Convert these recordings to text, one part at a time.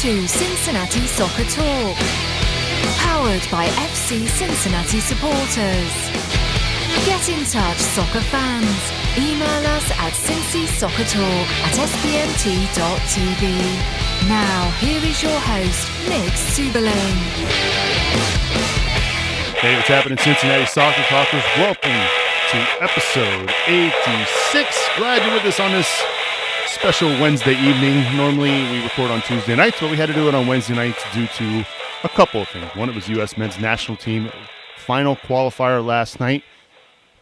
to Cincinnati Soccer Talk, powered by FC Cincinnati supporters. Get in touch, soccer fans. Email us at cincysoccertalk@spmt.tv. Now, here is your host, Nick Suberling. Hey, what's happening, Cincinnati Soccer Talkers? Welcome to episode 86. Glad you're with us on this special Wednesday evening. Normally we record on Tuesday nights, but we had to do it on Wednesday nights due to a couple of things. One, it was U.S. men's national team final qualifier last night,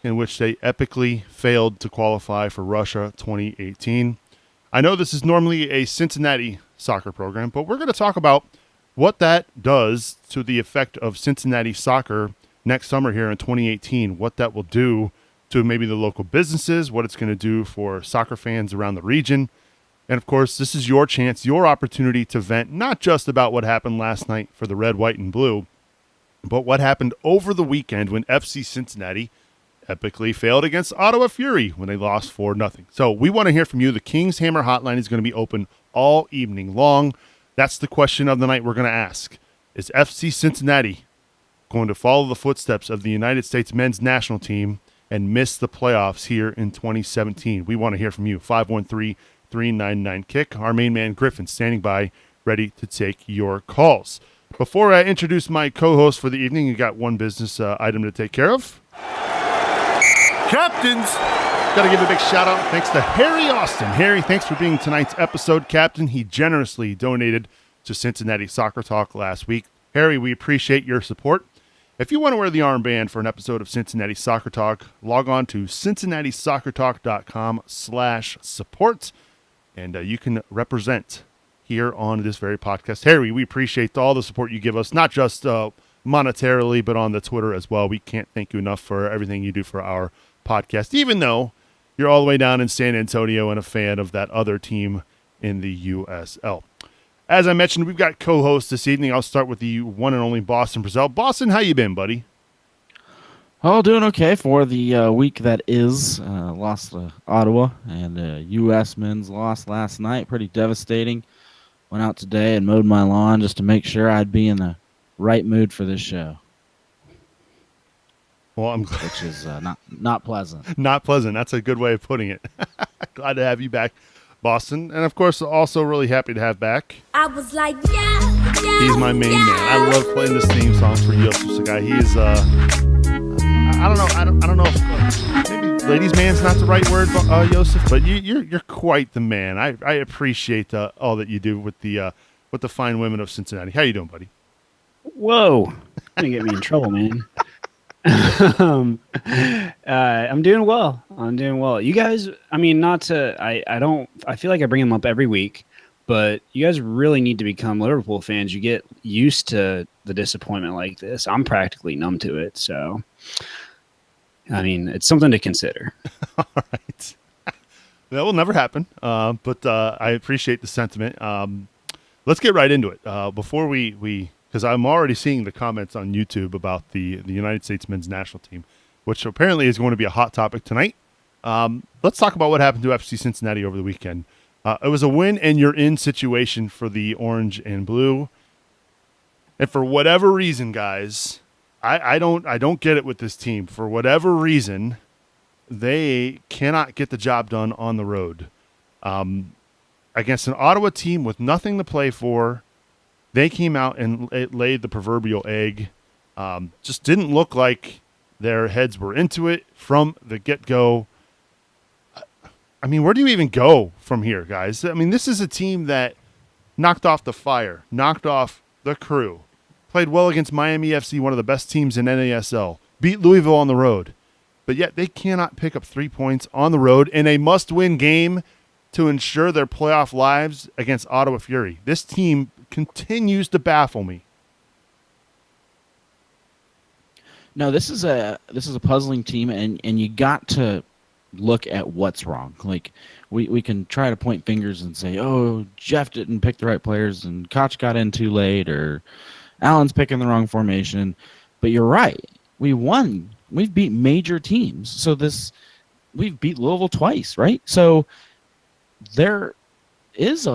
in which they epically failed to qualify for Russia 2018. I know this is normally a Cincinnati soccer program, but we're going to talk about what that does to the effect of Cincinnati soccer next summer here in 2018, what that will do to maybe the local businesses, what it's going to do for soccer fans around the region. And of course, this is your chance, your opportunity to vent not just about what happened last night for the red, white, and blue, but what happened over the weekend when FC Cincinnati epically failed against Ottawa Fury when they lost 4-0. So we want to hear from you. The King's Hammer hotline is going to be open all evening long. That's the question of the night we're going to ask. Is FC Cincinnati going to follow the footsteps of the United States men's national team and miss the playoffs here in 2017? We want to hear from you. 513-399-KICK. Our main man, Griffin, standing by, ready to take your calls. Before I introduce my co-host for the evening, you got one business item to take care of. Captains! Got to give a big shout out. Thanks to Harry Austin. Harry, thanks for being tonight's episode captain. He generously donated to Cincinnati Soccer Talk last week. Harry, we appreciate your support. If you want to wear the armband for an episode of Cincinnati Soccer Talk, log on to cincinnati-soccertalk.com/support, and you can represent here on this very podcast. Harry, we appreciate all the support you give us, not just monetarily, but on the Twitter as well. We can't thank you enough for everything you do for our podcast, even though you're all the way down in San Antonio and a fan of that other team in the USL. As I mentioned, we've got co-hosts this evening. I'll start with the one and only Boston Brazil. Boston, how you been, buddy? Oh, doing okay for the week that is. Lost to Ottawa, and U.S. men's lost last night. Pretty devastating. Went out today and mowed my lawn just to make sure I'd be in the right mood for this show. Well, I'm glad. Which is not pleasant. Not pleasant. That's a good way of putting it. Glad to have you back, Boston. And, of course, also really happy to have back. I was like, yeah. He's my main man. I love playing this theme song for Yosef Sagai. He is, I don't know if maybe ladies' man's not the right word, Yosef, but you're quite the man. I appreciate all that you do with the fine women of Cincinnati. How you doing, buddy? Whoa. You're going to get me in trouble, man. I'm doing well. You guys, I mean, I feel like I bring them up every week, but you guys really need to become Liverpool fans. You get used to the disappointment like this. I'm practically numb to it. So, I mean, it's something to consider. All right. That will never happen. But I appreciate the sentiment. Let's get right into it. Before we because I'm already seeing the comments on YouTube about the United States men's national team, which apparently is going to be a hot topic tonight. Let's talk about what happened to FC Cincinnati over the weekend. It was a win and you're in situation for the orange and blue. And for whatever reason, guys, I don't get it with this team. For whatever reason, they cannot get the job done on the road. Against an Ottawa team with nothing to play for, they came out and laid the proverbial egg. Just didn't look like their heads were into it from the get-go. I mean, where do you even go from here, guys? I mean, this is a team that knocked off the Fire, knocked off the Crew, played well against Miami FC, one of the best teams in NASL, beat Louisville on the road. But yet they cannot pick up 3 points on the road in a must-win game to ensure their playoff lives against Ottawa Fury. This team continues to baffle me. No, this is a puzzling team, and you got to look at what's wrong. Like we can try to point fingers and say, oh, Jeff didn't pick the right players, and Koch got in too late, or Allen's picking the wrong formation. But you're right. We won. We've beat major teams. So we've beat Louisville twice, right? So there is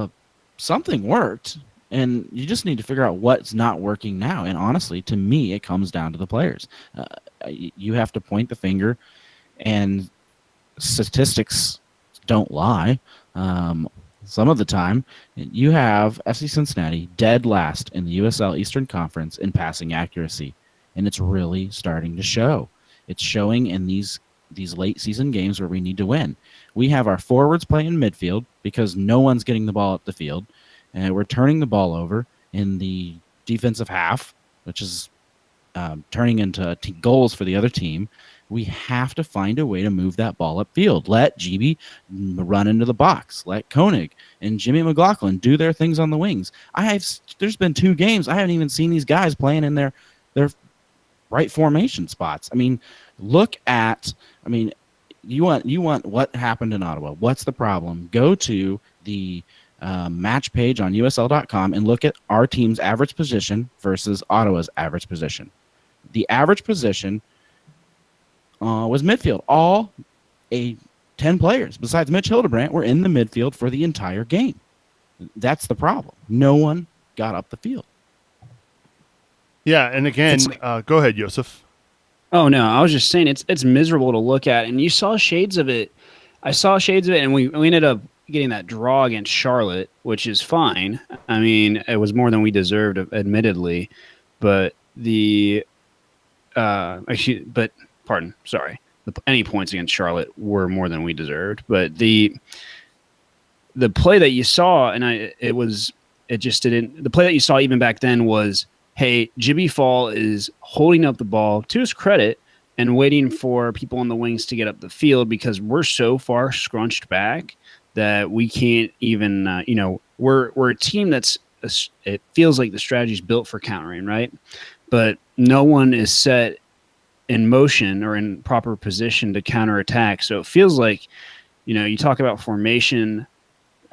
something worked. And you just need to figure out what's not working now. And honestly, to me, it comes down to the players. You have to point the finger, and statistics don't lie. Some of the time, you have FC Cincinnati dead last in the USL Eastern Conference in passing accuracy, and it's really starting to show. It's showing in these late season games where we need to win. We have our forwards playing midfield because no one's getting the ball up the field, and we're turning the ball over in the defensive half, which is turning into goals for the other team. We have to find a way to move that ball upfield. Let GB run into the box. Let Koenig and Jimmy McLaughlin do their things on the wings. There's been 2 games I haven't even seen these guys playing in their right formation spots. I mean, you want what happened in Ottawa. What's the problem? Go to the match page on USL.com and look at our team's average position versus Ottawa's average position. The average position was midfield. All 10 players, besides Mitch Hildebrandt, were in the midfield for the entire game. That's the problem. No one got up the field. Yeah, and again, go ahead, Yosef. Oh no, I was just saying it's miserable to look at, and you saw shades of it. I saw shades of it, and we ended up getting that draw against Charlotte, which is fine. I mean, it was more than we deserved, admittedly, but any points against Charlotte were more than we deserved. But the play that you saw, the play that you saw even back then was, hey, Jibby Fall is holding up the ball to his credit and waiting for people on the wings to get up the field because we're so far scrunched back that we can't even, we're a team it feels like the strategy is built for countering, right? But no one is set in motion or in proper position to counterattack. So it feels like, you talk about formation.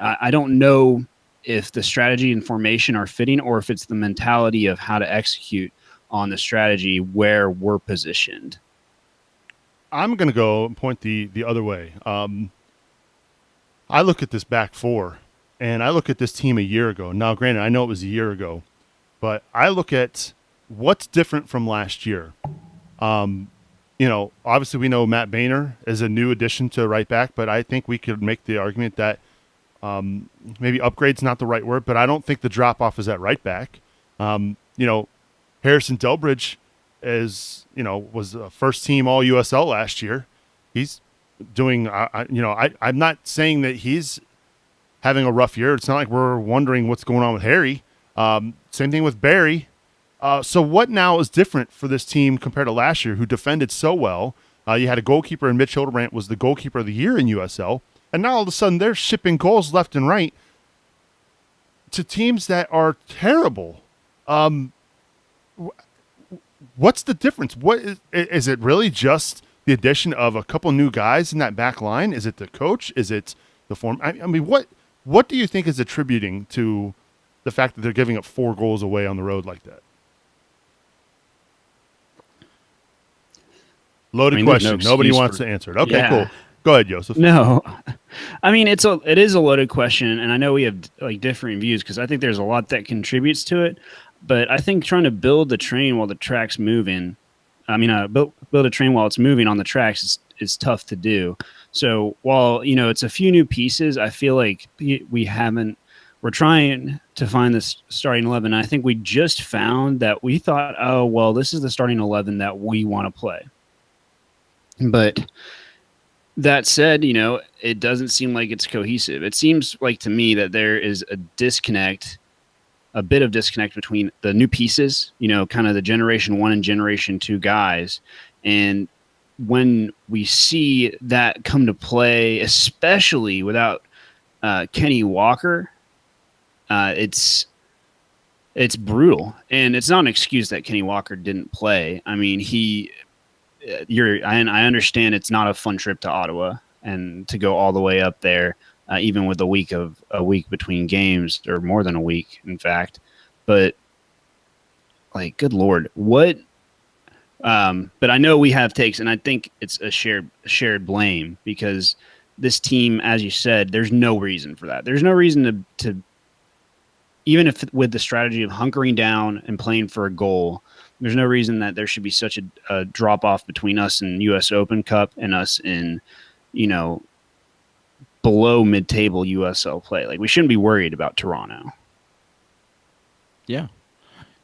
I don't know if the strategy and formation are fitting or if it's the mentality of how to execute on the strategy where we're positioned. I'm going to go and point the other way. I look at this back four, and I look at this team a year ago. Now, granted, I know it was a year ago, but I look at what's different from last year. Obviously we know Matt Boehner is a new addition to right back, but I think we could make the argument that maybe upgrade's not the right word, but I don't think the drop-off is at right back. Harrison Delbridge was a first-team All-USL last year. He's doing, I'm not saying that he's having a rough year. It's not like we're wondering what's going on with Harry. Same thing with Barry. So what now is different for this team compared to last year, who defended so well? You had a goalkeeper, and Mitch Hildebrandt was the goalkeeper of the year in USL. And now all of a sudden they're shipping goals left and right to teams that are terrible. What's the difference? What is it really just the addition of a couple new guys in that back line? Is it the coach? Is it the form? I mean, what do you think is attributing to the fact that they're giving up 4 goals away on the road like that? Loaded question. Nobody wants to answer it. Okay, cool. Go ahead, Joseph. No, I mean it is a loaded question, and I know we have differing views because I think there's a lot that contributes to it. But I think trying to build the train while the track's moving, build a train while it's moving on the tracks is tough to do. So while it's a few new pieces, I feel like we're trying to find this starting 11. I think we just found that we thought, oh well, this is the starting 11 that we want to play. But that said, it doesn't seem like it's cohesive. It seems like to me that there is a bit of disconnect between the new pieces, kind of the Generation 1 and Generation 2 guys. And when we see that come to play, especially without Kenny Walker, it's brutal. And it's not an excuse that Kenny Walker didn't play. I mean, I understand it's not a fun trip to Ottawa and to go all the way up there, even with a week between games, or more than a week, in fact. But good Lord, what? But I know we have takes, and I think it's a shared blame because this team, as you said, there's no reason for that. There's no reason to even if with the strategy of hunkering down and playing for a goal, there's no reason that there should be such a drop off between us in U.S. Open Cup and us in, below mid-table USL play. Like, we shouldn't be worried about Toronto. Yeah.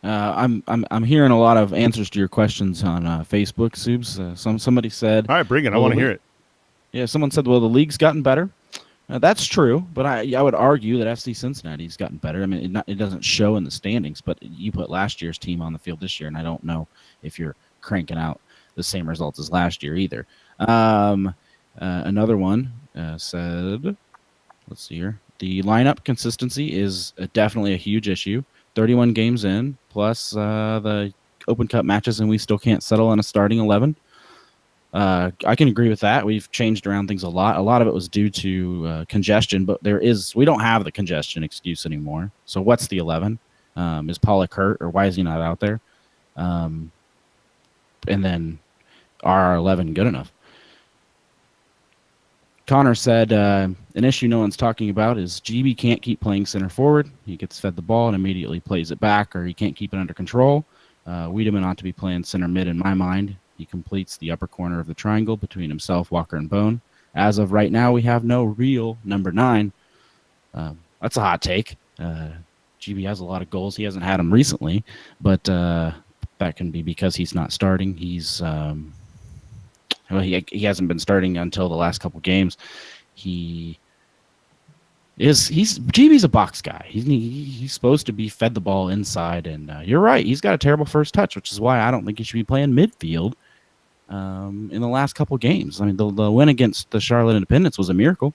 I'm hearing a lot of answers to your questions on Facebook, Subes. Somebody said, all right, bring it. I want to hear it. Yeah, someone said, well, the league's gotten better. That's true, but I would argue that FC Cincinnati's gotten better. I mean, it doesn't show in the standings, but you put last year's team on the field this year, and I don't know if you're cranking out the same results as last year either. Another one said, let's see here, the lineup consistency is definitely a huge issue. 31 games in, plus the Open Cup matches, and we still can't settle on a starting 11. I can agree with that. We've changed around things a lot. A lot of it was due to congestion, but we don't have the congestion excuse anymore. So what's the 11? Is Pollock hurt, or why is he not out there? And then are our 11 good enough? Connor said, an issue no one's talking about is GB can't keep playing center forward. He gets fed the ball and immediately plays it back, or he can't keep it under control. Wiedemann ought to be playing center mid in my mind. He completes the upper corner of the triangle between himself, Walker, and Bone. As of right now, we have no real number 9. That's a hot take. GB has a lot of goals. He hasn't had them recently, but that can be because he's not starting. He hasn't been starting until the last couple games. GB's a box guy. He's supposed to be fed the ball inside, and you're right. He's got a terrible first touch, which is why I don't think he should be playing midfield in the last couple games. I mean, the win against the Charlotte Independence was a miracle,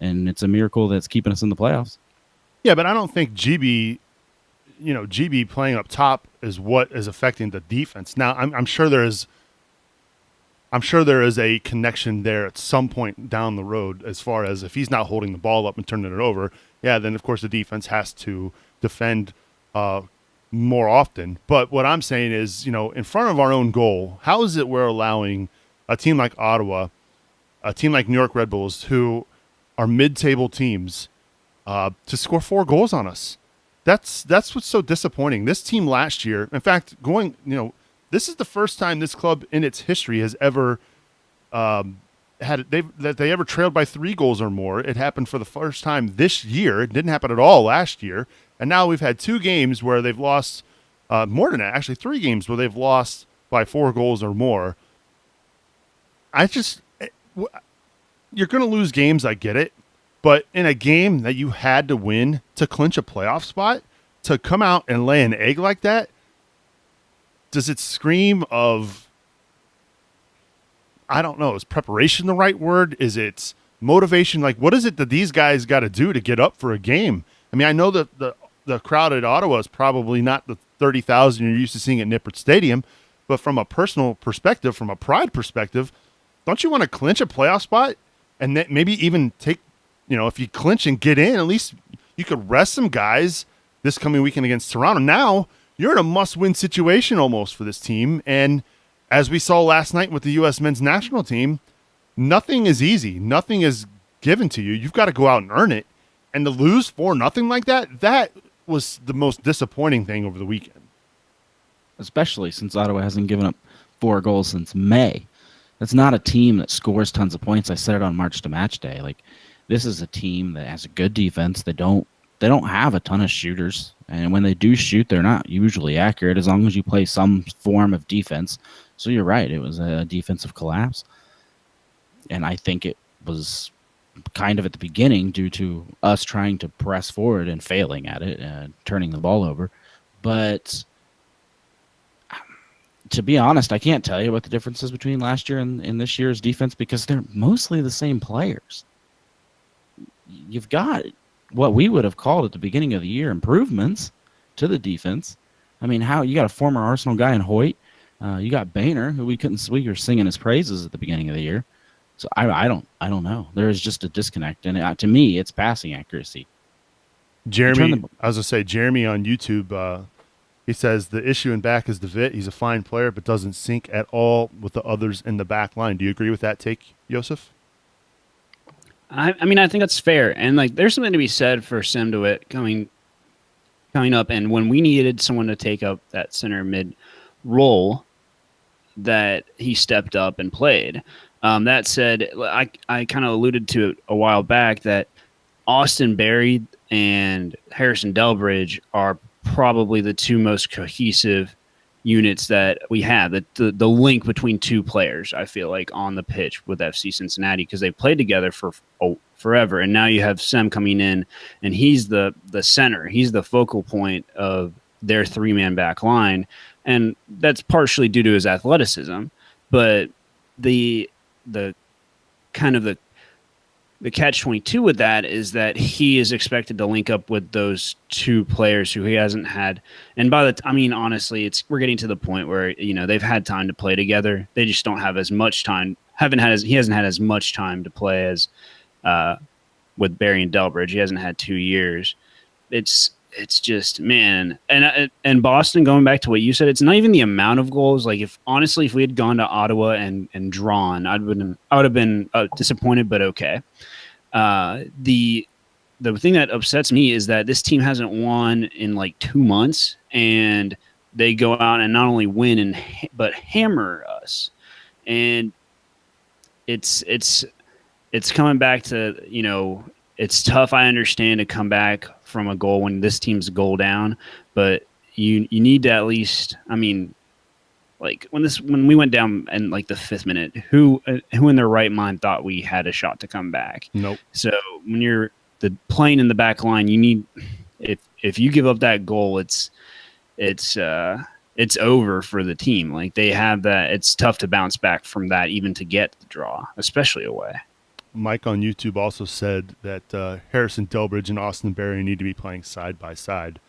and it's a miracle that's keeping us in the playoffs. Yeah, but I don't think GB playing up top is what is affecting the defense. Now, I'm sure there is a connection there at some point down the road, as far as if he's not holding the ball up and turning it over, then of course the defense has to defend more often. But what I'm saying is, in front of our own goal, how is it we're allowing a team like Ottawa, a team like New York Red Bulls, who are mid-table teams, to score 4 goals on us? That's what's so disappointing. This team last year, in fact, this is the first time this club in its history has ever they ever trailed by 3 goals or more. It happened for the first time this year. It didn't happen at all last year. And now we've had 2 games where they've lost more than that, actually 3 games where they've lost by 4 goals or more. You're going to lose games, I get it. But in a game that you had to win to clinch a playoff spot, to come out and lay an egg like that, does it scream of, I don't know, is preparation the right word? Is it motivation? Like, what is it that these guys got to do to get up for a game? I mean, I know that the crowd at Ottawa is probably not the 30,000 you're used to seeing at Nippert Stadium, but from a personal perspective, from a pride perspective, don't you want to clinch a playoff spot and then maybe even take, if you clinch and get in, at least you could rest some guys this coming weekend against Toronto. Now you're in a must-win situation almost for this team. And as we saw last night with the U.S. men's national team, nothing is easy. Nothing is given to you. You've got to go out and earn it. And to lose 4-0 like that was the most disappointing thing over the weekend. Especially since Ottawa hasn't given up 4 goals since May. That's not a team that scores tons of points. I said it on March to Match Day. Like, this is a team that has a good defense. They don't have a ton of shooters, and when they do shoot, they're not usually accurate as long as you play some form of defense. So you're right, it was a defensive collapse, and I think it was kind of at the beginning due to us trying to press forward and failing at it and turning the ball over. But to be honest, I can't tell you what the difference is between last year and this year's defense, because they're mostly the same players. You've got what we would have called at the beginning of the year improvements to the defense. I mean, you got a former Arsenal guy in Hoyt. You got Boehner, who we were singing his praises at the beginning of the year. So I don't know. There is just a disconnect, and to me, it's passing accuracy. Jeremy, I was gonna say, Jeremy on YouTube, he says the issue in back is DeVitt. He's a fine player, but doesn't sync at all with the others in the back line. Do you agree with that take, Joseph? I mean, I think that's fair. And, there's something to be said for Sim DeWitt coming coming up, and when we needed someone to take up that center mid role, that he stepped up and played. That said, I kind of alluded to it a while back that Austin Berry and Harrison Delbridge are probably the two most cohesive units that we have. The link between two players, I feel like, on the pitch with FC Cincinnati, because they've played together for forever. And now you have Sem coming in, and he's the center. He's the focal point of their three-man back line. And that's partially due to his athleticism. But the kind of the catch-22 with that is that he is expected to link up with those two players who he hasn't had. And honestly, we're getting to the point where, they've had time to play together. They just don't have as much time. He hasn't had as much time to play as with Barry and Delbridge. He hasn't had 2 years. It's just, man. And Boston, going back to what you said, it's not even the amount of goals. Like, if we had gone to Ottawa and drawn, I would have been disappointed, but okay. The thing that upsets me is that this team hasn't won in like 2 months, and they go out and not only win but hammer us. And it's coming back to, it's tough. I understand to come back from a goal when this team's goal down, but you need to at least, like when we went down in like the 5th minute, who in their right mind thought we had a shot to come back? Nope. So when you're playing in the back line, you need, if you give up that goal, it's over for the team. Like, they have that. It's tough to bounce back from that, even to get the draw, especially away. Mike on YouTube also said that Harrison Delbridge and Austin Berry need to be playing side by side.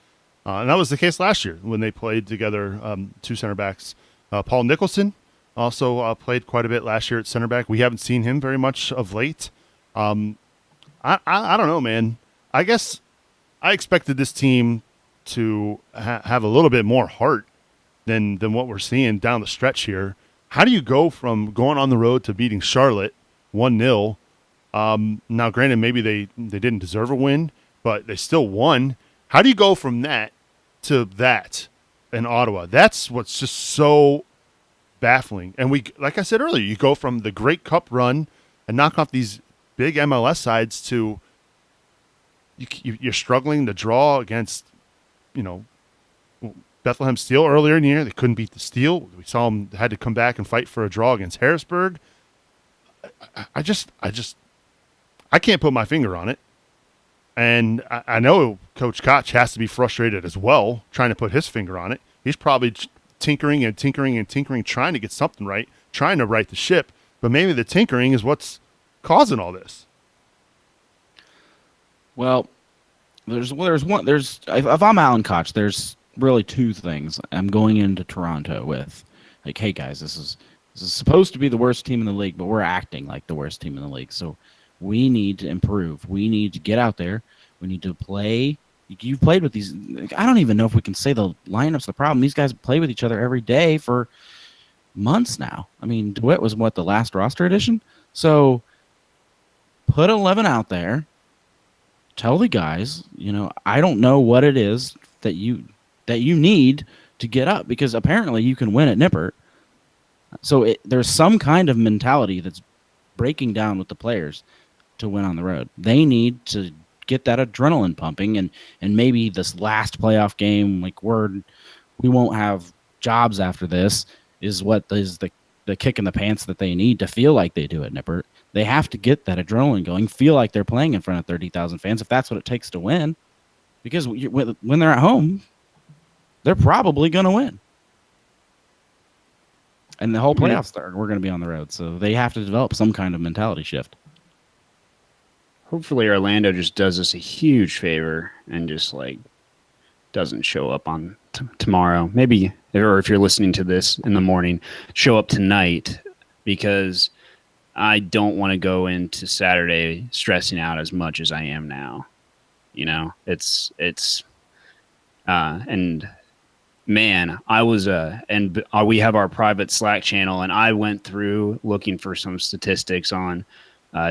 And that was the case last year when they played together, two center backs. Paul Nicholson also played quite a bit last year at center back. We haven't seen him very much of late. I don't know, man. I guess I expected this team to have a little bit more heart than what we're seeing down the stretch here. How do you go from going on the road to beating Charlotte 1-0? Now, granted, maybe they didn't deserve a win, but they still won. How do you go from that to that in Ottawa? That's what's just so baffling. And like I said earlier, you go from the great cup run and knock off these big MLS sides to you're struggling to draw against, Bethlehem Steel earlier in the year. They couldn't beat the Steel. We saw them had to come back and fight for a draw against Harrisburg. I can't put my finger on it. And I know Coach Koch has to be frustrated as well, trying to put his finger on it. He's probably tinkering, trying to get something right, trying to right the ship. But maybe the tinkering is what's causing all this. Well, if I'm Alan Koch, there's really two things I'm going into Toronto with. Like, hey guys, this is supposed to be the worst team in the league, but we're acting like the worst team in the league. So we need to improve. We need to get out there. We need to play. You've played with these. I don't even know if we can say the lineup's the problem. These guys play with each other every day for months now. DeWitt was the last roster edition? So put 11 out there. Tell the guys, I don't know what it is that you need to get up, because apparently you can win at Nippert. So there's some kind of mentality that's breaking down with the players to win on the road. They need to get that adrenaline pumping, and maybe this last playoff game, like we won't have jobs after this, is what is the kick in the pants that they need to feel like they do at Nippert. They have to get that adrenaline going, feel like they're playing in front of 30,000 fans, if that's what it takes to win. Because when they're at home, they're probably going to win. And the whole playoffs, we're going to be on the road. So they have to develop some kind of mentality shift. Hopefully Orlando just does us a huge favor and just doesn't show up on tomorrow. Maybe, or if you're listening to this in the morning, show up tonight, because I don't want to go into Saturday stressing out as much as I am now. And man, I was we have our private Slack channel, and I went through looking for some statistics on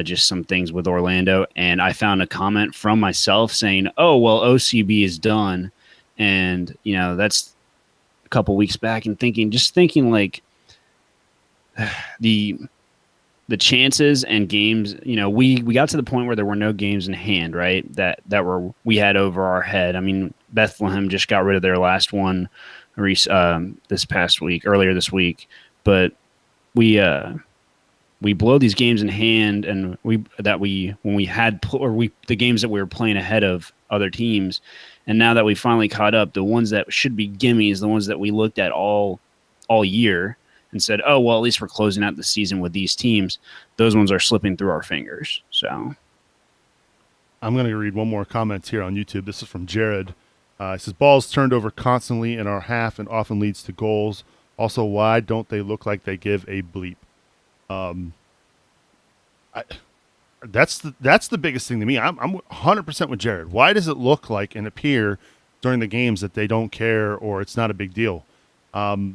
just some things with Orlando, and I found a comment from myself saying, "Oh, well, OCB is done," And, that's a couple weeks back, and thinking like the chances and games, we got to the point where there were no games in hand, right? That we had over our head. I mean, Bethlehem just got rid of their last one earlier this week, but we blow these games in hand, and the games that we were playing ahead of other teams, and now that we finally caught up, the ones that should be gimmies, the ones that we looked at all year and said, oh well, at least we're closing out the season with these teams, those ones are slipping through our fingers. So I'm going to read one more comment here on YouTube. This is from Jared. He says, balls turned over constantly in our half and often leads to goals. Also, why don't they look like they give a bleep? That's the biggest thing to me. I'm 100% with Jared. Why does it look like and appear during the games that they don't care or it's not a big deal? I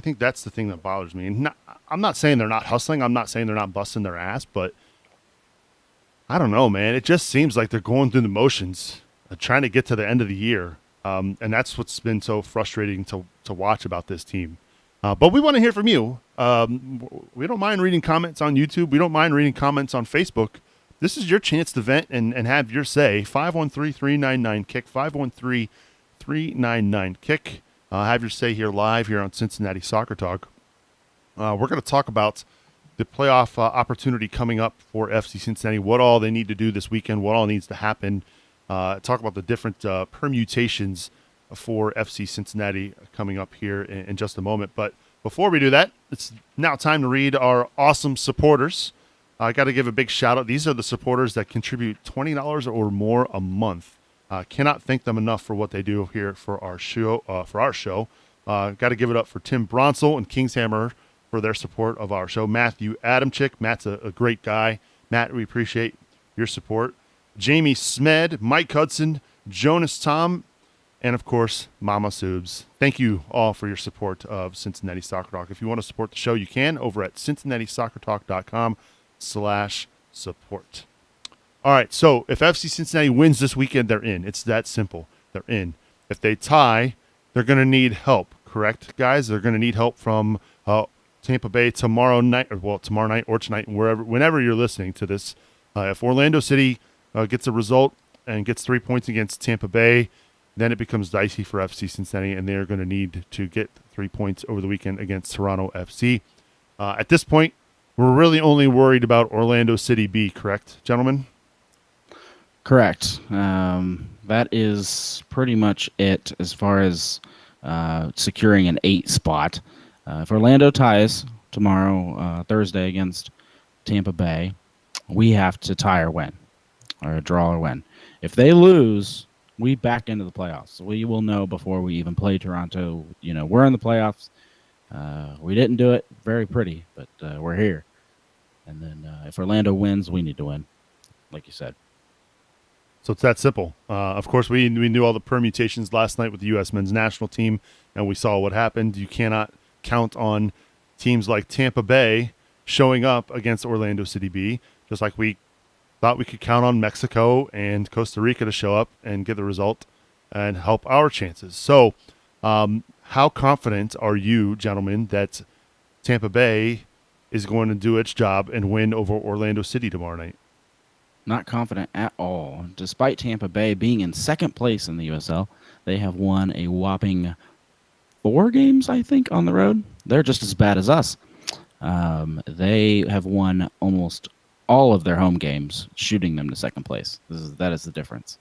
think that's the thing that bothers me. And I'm not saying they're not hustling. I'm not saying they're not busting their ass, but I don't know, man. It just seems like they're going through the motions, trying to get to the end of the year. And that's what's been so frustrating to watch about this team. But we want to hear from you. We don't mind reading comments on YouTube. We don't mind reading comments on Facebook. This is your chance to vent and have your say. 513-399-KICK, 513-399-KICK. Have your say here live here on Cincinnati Soccer Talk. We're going to talk about the playoff opportunity coming up for FC Cincinnati, what all they need to do this weekend, what all needs to happen. Talk about the different permutations for FC Cincinnati coming up here in just a moment. But before we do that, it's now time to read our awesome supporters. I got to give a big shout out. These are the supporters that contribute $20 or more a month. Cannot thank them enough for what they do here for our show. Got to give it up for Tim Bronsel and Kingshammer for their support of our show. Matthew Adamczyk. Matt's a great guy. Matt, we appreciate your support. Jamie Smed, Mike Hudson, Jonas Tom, and of course, Mama Subs. Thank you all for your support of Cincinnati Soccer Talk. If you want to support the show, you can over at CincinnatiSoccerTalk.com/support. All right, so if FC Cincinnati wins this weekend, they're in. It's that simple. They're in. If they tie, they're going to need help, correct, guys? They're going to need help from Tampa Bay tomorrow night or tonight, whenever you're listening to this. If Orlando City gets a result and gets 3 points against Tampa Bay, then it becomes dicey for FC Cincinnati, and they're going to need to get 3 points over the weekend against Toronto FC. At this point, we're really only worried about Orlando City B, correct, gentlemen? Correct. That is pretty much it as far as securing an 8 spot. If Orlando ties tomorrow, Thursday, against Tampa Bay, we have to tie or win, or draw or win. If they lose, we back into the playoffs. We will know before we even play Toronto. We're in the playoffs. We didn't do it very pretty, but we're here. And then if Orlando wins, we need to win, like you said. So it's that simple. Of course, we knew all the permutations last night with the U.S. men's national team, and we saw what happened. You cannot count on teams like Tampa Bay showing up against Orlando City B, just like we thought we could count on Mexico and Costa Rica to show up and get the result and help our chances. So how confident are you, gentlemen, that Tampa Bay is going to do its job and win over Orlando City tomorrow night? Not confident at all. Despite Tampa Bay being in second place in the USL, they have won a whopping 4 games, I think, on the road. They're just as bad as us. They have won almost all of their home games, shooting them to second place. That is the difference.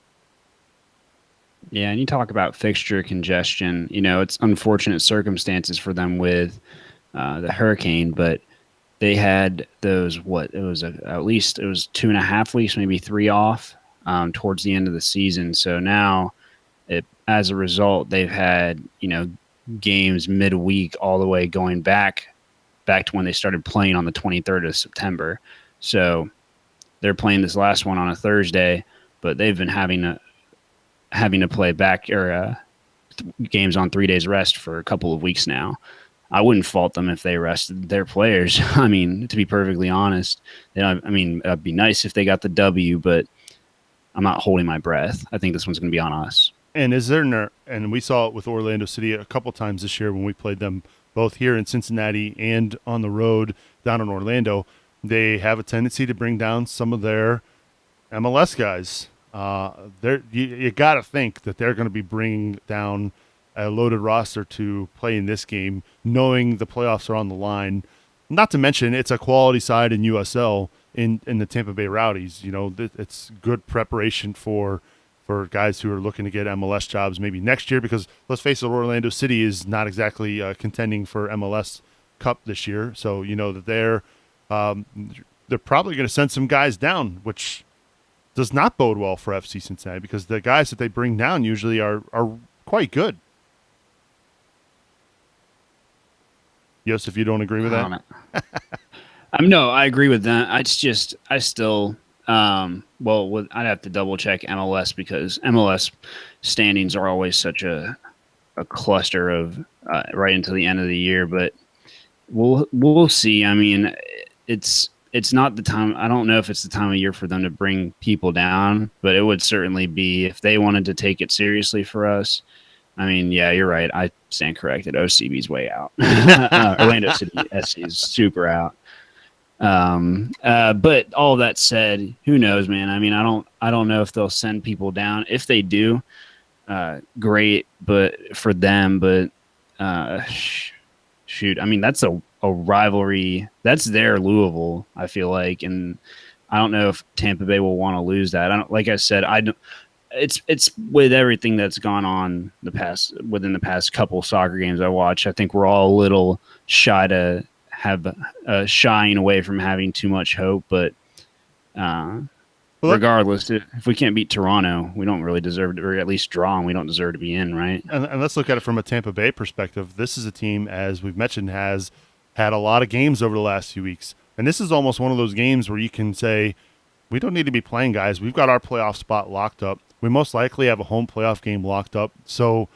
Yeah, and you talk about fixture congestion. It's unfortunate circumstances for them with the hurricane, but they had those, at least 2.5 weeks, maybe 3 off towards the end of the season. So now, as a result, they've had, games midweek all the way going back to when they started playing on the 23rd of September. So they're playing this last one on a Thursday, but they've been having to play back games on 3 days rest for a couple of weeks now. I wouldn't fault them if they rested their players. I mean, to be perfectly honest, it'd be nice if they got the W, but I'm not holding my breath. I think this one's going to be on us. And is there, and we saw it with Orlando City a couple times this year when we played them both here in Cincinnati and on the road down in Orlando. They have a tendency to bring down some of their MLS guys. You got to think that they're going to be bringing down a loaded roster to play in this game, knowing the playoffs are on the line. Not to mention, it's a quality side in USL in the Tampa Bay Rowdies. You know, it's good preparation for guys who are looking to get MLS jobs maybe next year, because let's face it, Orlando City is not exactly contending for MLS Cup this year. So you know that they're probably going to send some guys down, which does not bode well for FC Cincinnati, because the guys that they bring down usually are quite good. Yes, if you don't agree with that. No, I agree with that. I still, I'd have to double check MLS, because MLS standings are always such a cluster of right until the end of the year. But we'll see. I mean, it's not the time. I don't know if it's the time of year for them to bring people down, but it would certainly be if they wanted to take it seriously for us. I mean, yeah, you're right. I stand corrected. OCB's way out. Orlando City SC is super out. But all that said, who knows, man? I mean, I don't know if they'll send people down. If they do, great, but for them, but shoot, I mean, that's a rivalry. That's their Louisville, I feel like, and I don't know if Tampa Bay will want to lose that. Like I said, I don't. It's with everything that's gone on within the past couple soccer games I watched. I think we're all a little shy to have shying away from having too much hope. But regardless, if we can't beat Toronto, we don't really deserve to, or at least draw, and we don't deserve to be in, right? And let's look at it from a Tampa Bay perspective. This is a team, as we've mentioned, has had a lot of games over the last few weeks, and this is almost one of those games where you can say, we don't need to be playing, guys. We've got our playoff spot locked up. We most likely have a home playoff game locked up. So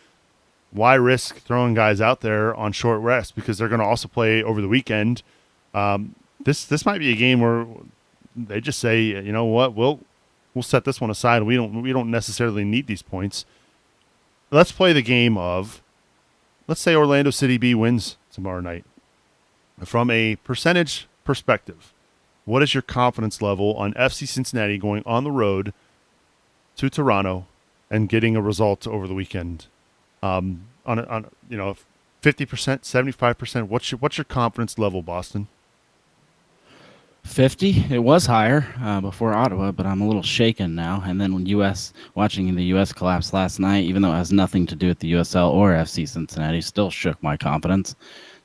why risk throwing guys out there on short rest, because they're going to also play over the weekend? This might be a game where they just say, you know what, we'll set this one aside. We don't necessarily need these points. Let's play the game of, let's say Orlando City B wins tomorrow night. From a percentage perspective, what is your confidence level on FC Cincinnati going on the road to Toronto and getting a result over the weekend? On 50%, 75%. What's your confidence level, Boston? 50. It was higher before Ottawa, but I'm a little shaken now. And then watching the U.S. collapse last night, even though it has nothing to do with the USL or FC Cincinnati, still shook my confidence.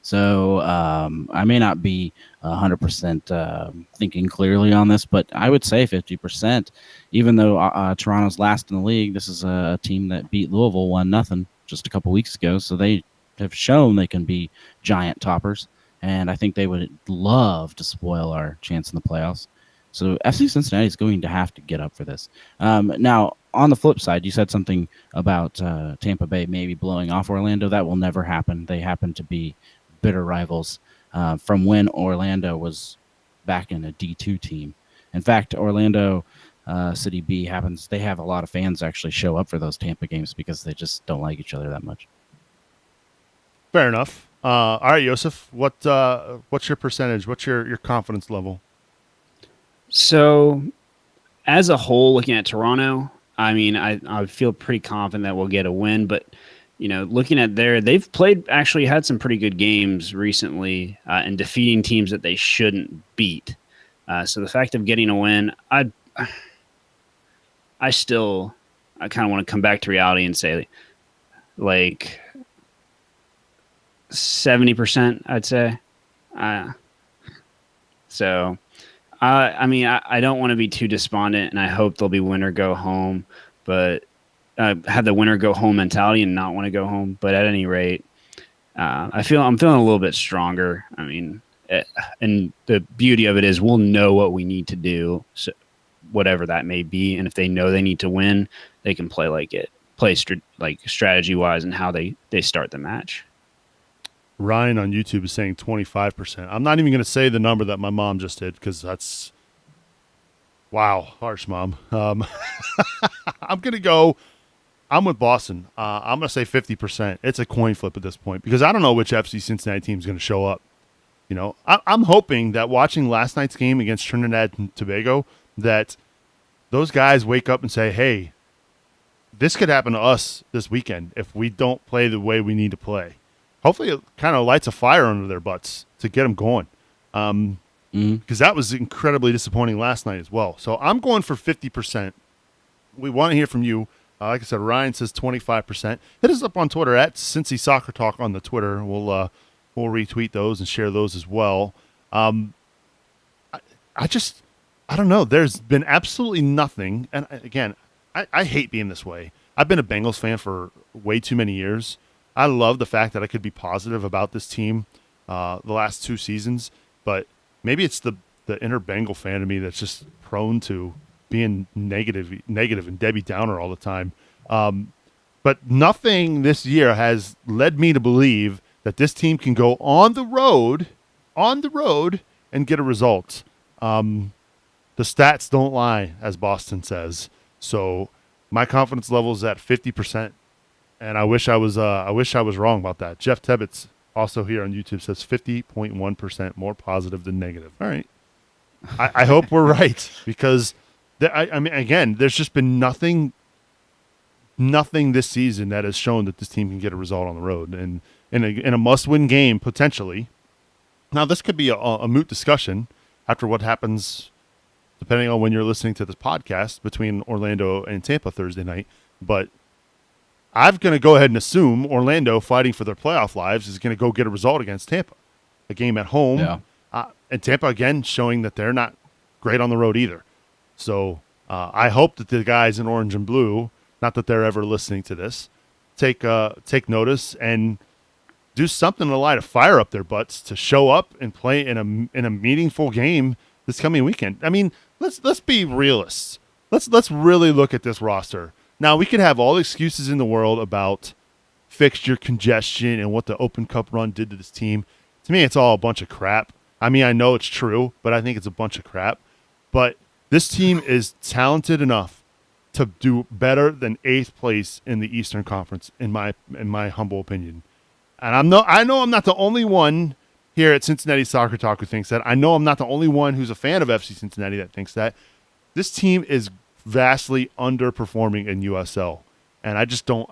So I may not be 100% thinking clearly on this, but I would say 50%. Even though Toronto's last in the league, this is a team that beat Louisville 1-0 just a couple weeks ago. So they have shown they can be giant toppers, and I think they would love to spoil our chance in the playoffs. So FC Cincinnati is going to have to get up for this. Now, on the flip side, you said something about Tampa Bay maybe blowing off Orlando. That will never happen. They happen to be bitter rivals from when Orlando was back in a D2 team. In fact, Orlando City B happens. They have a lot of fans actually show up for those Tampa games because they just don't like each other that much. Fair enough. All right, Joseph, what's your percentage? What's your confidence level? So, as a whole, looking at Toronto, I mean, I feel pretty confident that we'll get a win, but looking at they've actually had some pretty good games recently and defeating teams that they shouldn't beat. So the fact of getting a win, I kind of want to come back to reality and say like 70%, I'd say. So I mean, I don't want to be too despondent, and I hope they'll be win or go home, but have the winner go home mentality and not want to go home. But at any rate, I'm feeling a little bit stronger. I mean, and the beauty of it is we'll know what we need to do, so whatever that may be. And if they know they need to win, they can play strategy wise and how they start the match. Ryan on YouTube is saying 25%. I'm not even going to say the number that my mom just did, because that's, wow, harsh, Mom. I'm going to go I'm with Boston. I'm going to say 50%. It's a coin flip at this point because I don't know which FC Cincinnati team is going to show up. You know, I'm hoping that watching last night's game against Trinidad and Tobago, that those guys wake up and say, hey, this could happen to us this weekend if we don't play the way we need to play. Hopefully it kind of lights a fire under their butts to get them going. Because that was incredibly disappointing last night as well. So I'm going for 50%. We want to hear from you. Like I said, Ryan says 25%. Hit us up on Twitter at Cincy Soccer Talk on the Twitter. We'll retweet those and share those as well. I don't know. There's been absolutely nothing. And again, I hate being this way. I've been a Bengals fan for way too many years. I love the fact that I could be positive about this team the last 2 seasons, but maybe it's the inner Bengal fan of me that's just prone to being negative and Debbie Downer all the time. But nothing this year has led me to believe that this team can go on the road and get a result. The stats don't lie, as Boston says. So my confidence level is at 50%, and I wish I was wrong about that. Jeff Tebbets, also here on YouTube, says 50.1% more positive than negative. All right, I hope we're right because I mean, again, there's just been nothing this season that has shown that this team can get a result on the road and in a must-win game potentially. Now, this could be a moot discussion after what happens, depending on when you're listening to this podcast, between Orlando and Tampa Thursday night. But I'm going to go ahead and assume Orlando, fighting for their playoff lives, is going to go get a result against Tampa. A game at home. Yeah. And Tampa, again, showing that they're not great on the road either. So I hope that the guys in orange and blue, not that they're ever listening to this, take notice and do something to light a fire up their butts to show up and play in a meaningful game this coming weekend. I mean, let's be realists. Let's really look at this roster. Now, we could have all the excuses in the world about fixture congestion and what the Open Cup run did to this team. To me, it's all a bunch of crap. I mean, I know it's true, but I think it's a bunch of crap. But this team is talented enough to do better than 8th place in the Eastern Conference, in my humble opinion. And I know I'm not the only one here at Cincinnati Soccer Talk who thinks that. I know I'm not the only one who's a fan of FC Cincinnati that thinks that. This team is vastly underperforming in USL, and I just don't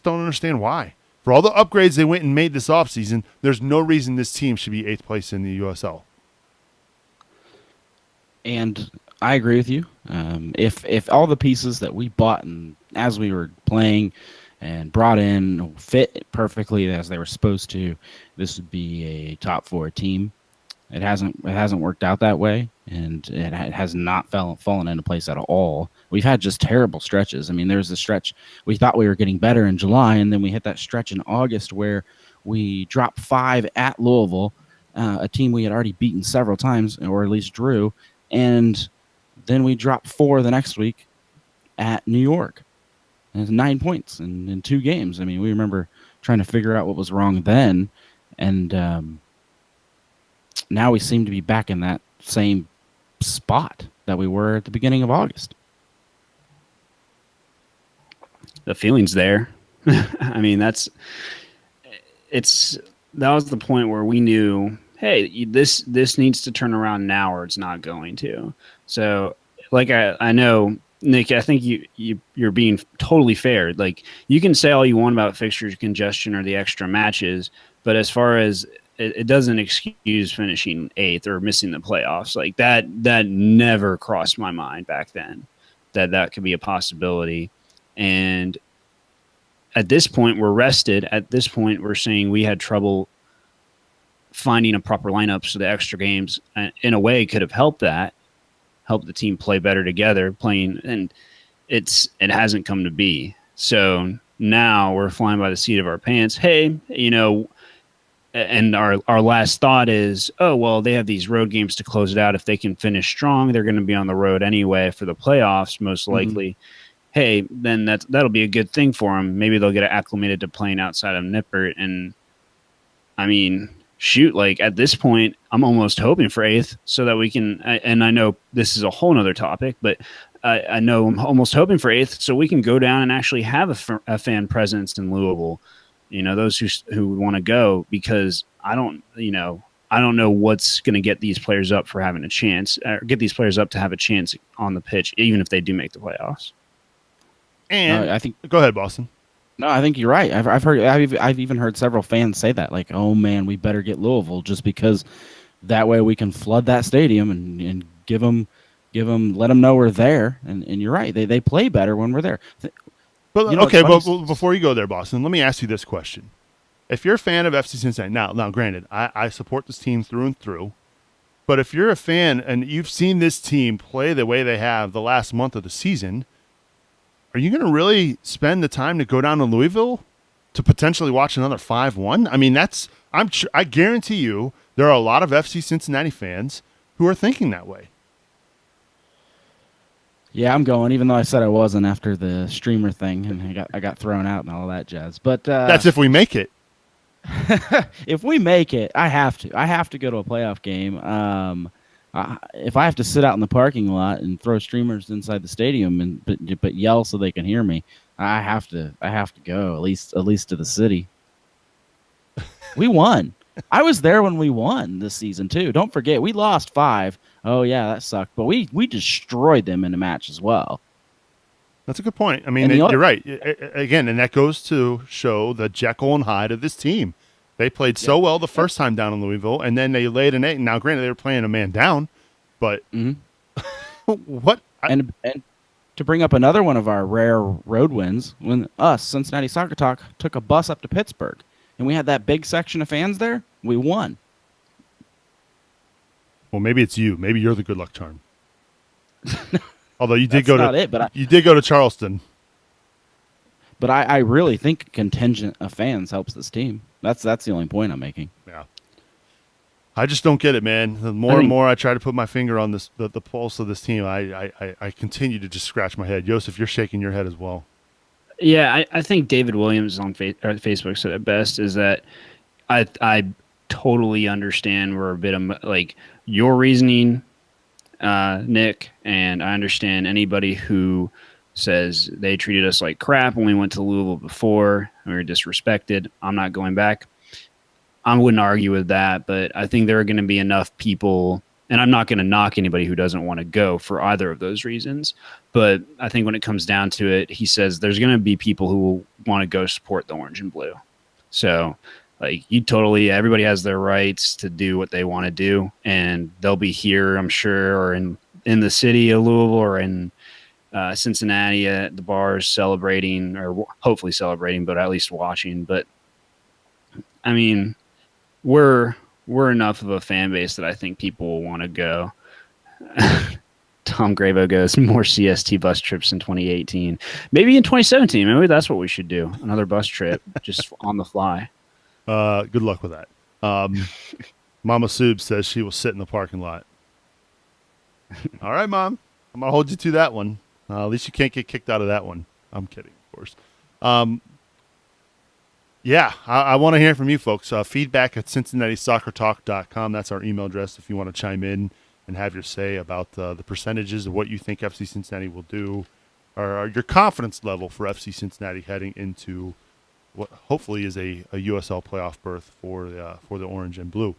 understand why. For all the upgrades they went and made this offseason, there's no reason this team should be 8th place in the USL. And I agree with you. If all the pieces that we bought and as we were playing and brought in fit perfectly as they were supposed to, this would be a top 4 team. It hasn't worked out that way, and it has not fallen into place at all. We've had just terrible stretches. I mean, there's a stretch we thought we were getting better in July, and then we hit that stretch in August where we dropped 5 at Louisville, a team we had already beaten several times, or at least drew, and then we dropped 4 the next week at New York. And it's 9 points in 2 games. I mean, we remember trying to figure out what was wrong then, and now we seem to be back in that same spot that we were at the beginning of August. The feeling's there. I mean, that was the point where we knew, hey, this needs to turn around now or it's not going to. So, like, I know, Nick, I think you're being totally fair. Like, you can say all you want about fixture congestion or the extra matches, but as far as it doesn't excuse finishing 8th or missing the playoffs. Like that never crossed my mind back then, that could be a possibility. And at this point, we're rested. At this point, we're saying we had trouble finding a proper lineup, so the extra games, in a way, could have helped the team play better together, and it hasn't come to be. So now we're flying by the seat of our pants. Hey, and our last thought is, oh, well, they have these road games to close it out. If they can finish strong, they're going to be on the road anyway for the playoffs, most likely. Hey, then that'll be a good thing for them. Maybe they'll get acclimated to playing outside of Nippert. And, I mean, shoot, like at this point, I'm almost hoping for 8th so that we can, and I know this is a whole nother topic, but I know I'm almost hoping for 8th so we can go down and actually have a fan presence in Louisville. Those who want to go, because I don't know what's going to get these players up for having a chance, or get these players up to have a chance on the pitch, even if they do make the playoffs. And I think. Go ahead, Boston. No, I think you're right. I've even heard several fans say that, like, "Oh man, we better get Louisville just because that way we can flood that stadium and let them know we're there." And you're right. They play better when we're there. But okay, but before you go there, Boston, let me ask you this question: if you're a fan of FC Cincinnati, now granted, I support this team through and through, but if you're a fan and you've seen this team play the way they have the last month of the season, are you going to really spend the time to go down to Louisville to potentially watch another 5-1? I mean, I guarantee you there are a lot of FC Cincinnati fans who are thinking that way. Yeah, I'm going, even though I said I wasn't after the streamer thing, and I got thrown out and all that jazz. But that's if we make it. If we make it, I have to go to a playoff game. If I have to sit out in the parking lot and throw streamers inside the stadium but yell so they can hear me, I have to go at least to the city. We won. I was there when we won this season too. Don't forget, we lost 5. Oh yeah, that sucked. But we destroyed them in the match as well. That's a good point. I mean, you're right. Again, and that goes to show the Jekyll and Hyde of this team. They played so well the first time down in Louisville, and then they laid an egg. Now, granted, they were playing a man down, but what? And to bring up another one of our rare road wins, when us, Cincinnati Soccer Talk, took a bus up to Pittsburgh, and we had that big section of fans there, we won. Well, maybe it's you. Maybe you're the good luck charm. Although you did you did go to Charleston. But I really think a contingent of fans helps this team. That's the only point I'm making. Yeah. I just don't get it, man. The more and more I try to put my finger on this, the pulse of this team, I continue to just scratch my head. Joseph, you're shaking your head as well. Yeah, I think David Williams on Facebook said it best, is that I totally understand we're a bit of like your reasoning, Nick, and I understand anybody who says they treated us like crap when we went to Louisville before, we were disrespected. I'm not going back. I wouldn't argue with that, but I think there are going to be enough people, and I'm not going to knock anybody who doesn't want to go for either of those reasons. But I think when it comes down to it, he says there's going to be people who will want to go support the orange and blue. So like everybody has their rights to do what they want to do, and they'll be here, I'm sure, or in the city of Louisville or in Cincinnati at the bars celebrating, or hopefully celebrating, but at least watching. But I mean, we're enough of a fan base that I think people will want to go. Tom Gravo goes, more CST bus trips in 2018. Maybe in 2017. Maybe that's what we should do. Another bus trip just on the fly. Good luck with that. Mama Soob says she will sit in the parking lot. All right, Mom. I'm going to hold you to that one. At least you can't get kicked out of that one. I'm kidding, of course. Yeah, I want to hear from you folks. Feedback at CincinnatiSoccerTalk.com. That's our email address if you want to chime in and have your say about the percentages of what you think FC Cincinnati will do, or your confidence level for FC Cincinnati heading into what hopefully is a USL playoff berth for the orange and blue.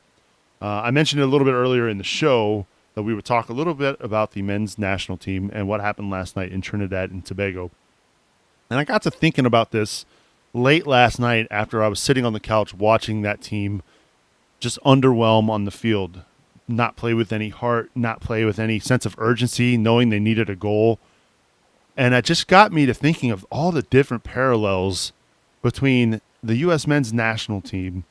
I mentioned it a little bit earlier in the show that we would talk a little bit about the men's national team and what happened last night in Trinidad and Tobago. And I got to thinking about this late last night after I was sitting on the couch watching that team just underwhelm on the field, not play with any heart, not play with any sense of urgency, knowing they needed a goal. And it just got me to thinking of all the different parallels between the U.S. men's national team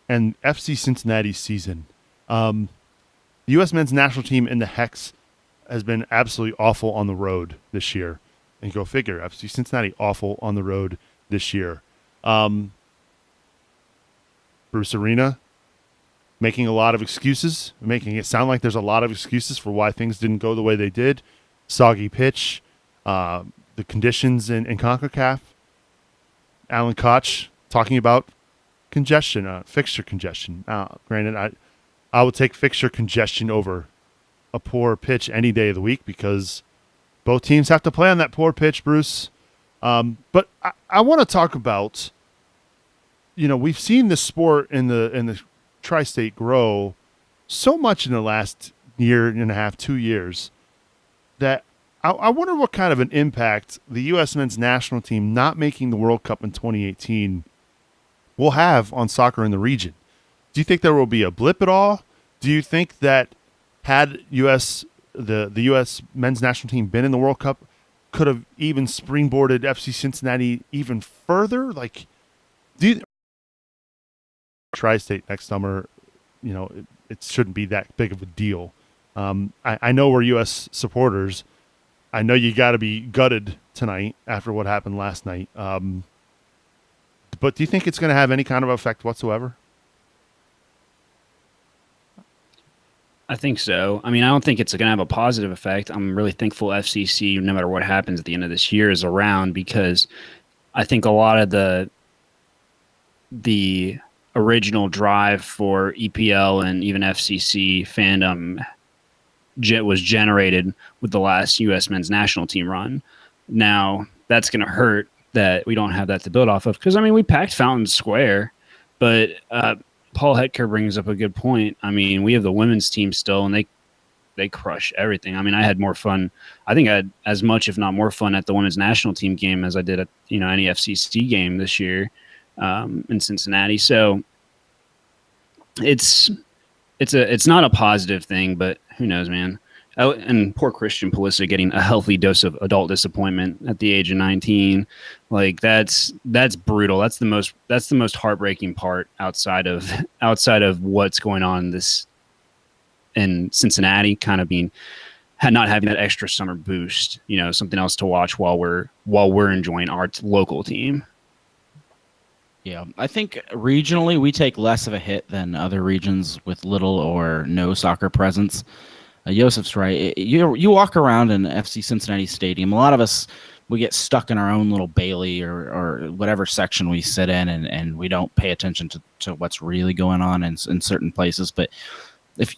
and FC Cincinnati's season. The U.S. men's national team in the Hex has been absolutely awful on the road this year. And go figure, FC Cincinnati awful on the road this year. Bruce Arena making a lot of excuses, making it sound like there's a lot of excuses for why things didn't go the way they did. Soggy pitch, the conditions in CONCACAF. Alan Koch talking about congestion, fixture congestion. Granted, I would take fixture congestion over a poor pitch any day of the week because both teams have to play on that poor pitch, Bruce. But I want to talk about, we've seen this sport in the tri-state grow so much in the last year and a half, 2 years, that I wonder what kind of an impact the U.S. men's national team not making the World Cup in 2018 will have on soccer in the region. Do you think there will be a blip at all? Do you think that had the U.S. men's national team been in the World Cup, could have even springboarded FC Cincinnati even further? Like, tri-state next summer, it shouldn't be that big of a deal. I know we're U.S. supporters. I know you got to be gutted tonight after what happened last night. But do you think it's going to have any kind of effect whatsoever? I think so. I mean, I don't think it's going to have a positive effect. I'm really thankful FCC, no matter what happens at the end of this year, is around, because I think a lot of the original drive for EPL and even FCC fandom was generated with the last U.S. men's national team run. Now, that's going to hurt that we don't have that to build off of, because, I mean, we packed Fountain Square, but Paul Hetker brings up a good point. I mean, we have the women's team still, and they crush everything. I mean, I had more fun. I think I had as much, if not more fun, at the women's national team game as I did at any FCC game this year in Cincinnati. So it's not a positive thing, but who knows, man. Oh, and poor Christian Pulisic getting a healthy dose of adult disappointment at the age of 19. Like, that's brutal. That's the most heartbreaking part outside of what's going on in Cincinnati, kind of not having that extra summer boost, something else to watch while we're enjoying our local team. Yeah, I think regionally we take less of a hit than other regions with little or no soccer presence. Yosef's right. You walk around in FC Cincinnati Stadium, a lot of us, we get stuck in our own little Bailey or whatever section we sit in, and we don't pay attention to what's really going on in certain places. But if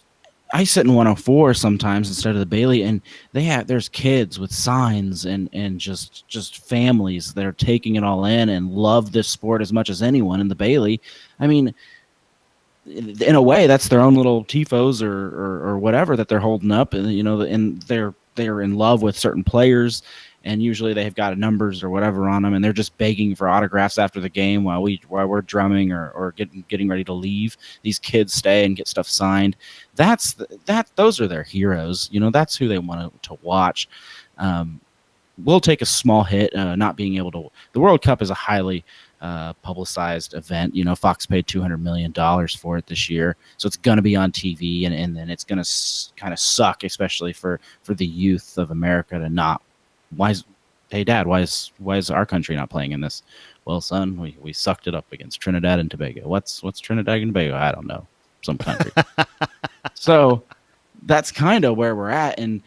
I sit in 104 sometimes instead of the Bailey, and there's kids with signs and just families that are taking it all in and love this sport as much as anyone in the Bailey. I mean, in a way, that's their own little tifos or whatever that they're holding up, and and they're in love with certain players, and usually they've got numbers or whatever on them, and they're just begging for autographs after the game while we're drumming or getting ready to leave. These kids stay and get stuff signed. Those are their heroes. That's who they want to watch. We'll take a small hit not being able to. The World Cup is a highly publicized event. Fox paid $200 million for it this year, so it's going to be on TV, and then it's going to kind of suck, especially for the youth of America to not. Hey Dad, why is our country not playing in this? Well, son, we sucked it up against Trinidad and Tobago. What's Trinidad and Tobago? I don't know, some country. So that's kind of where we're at, and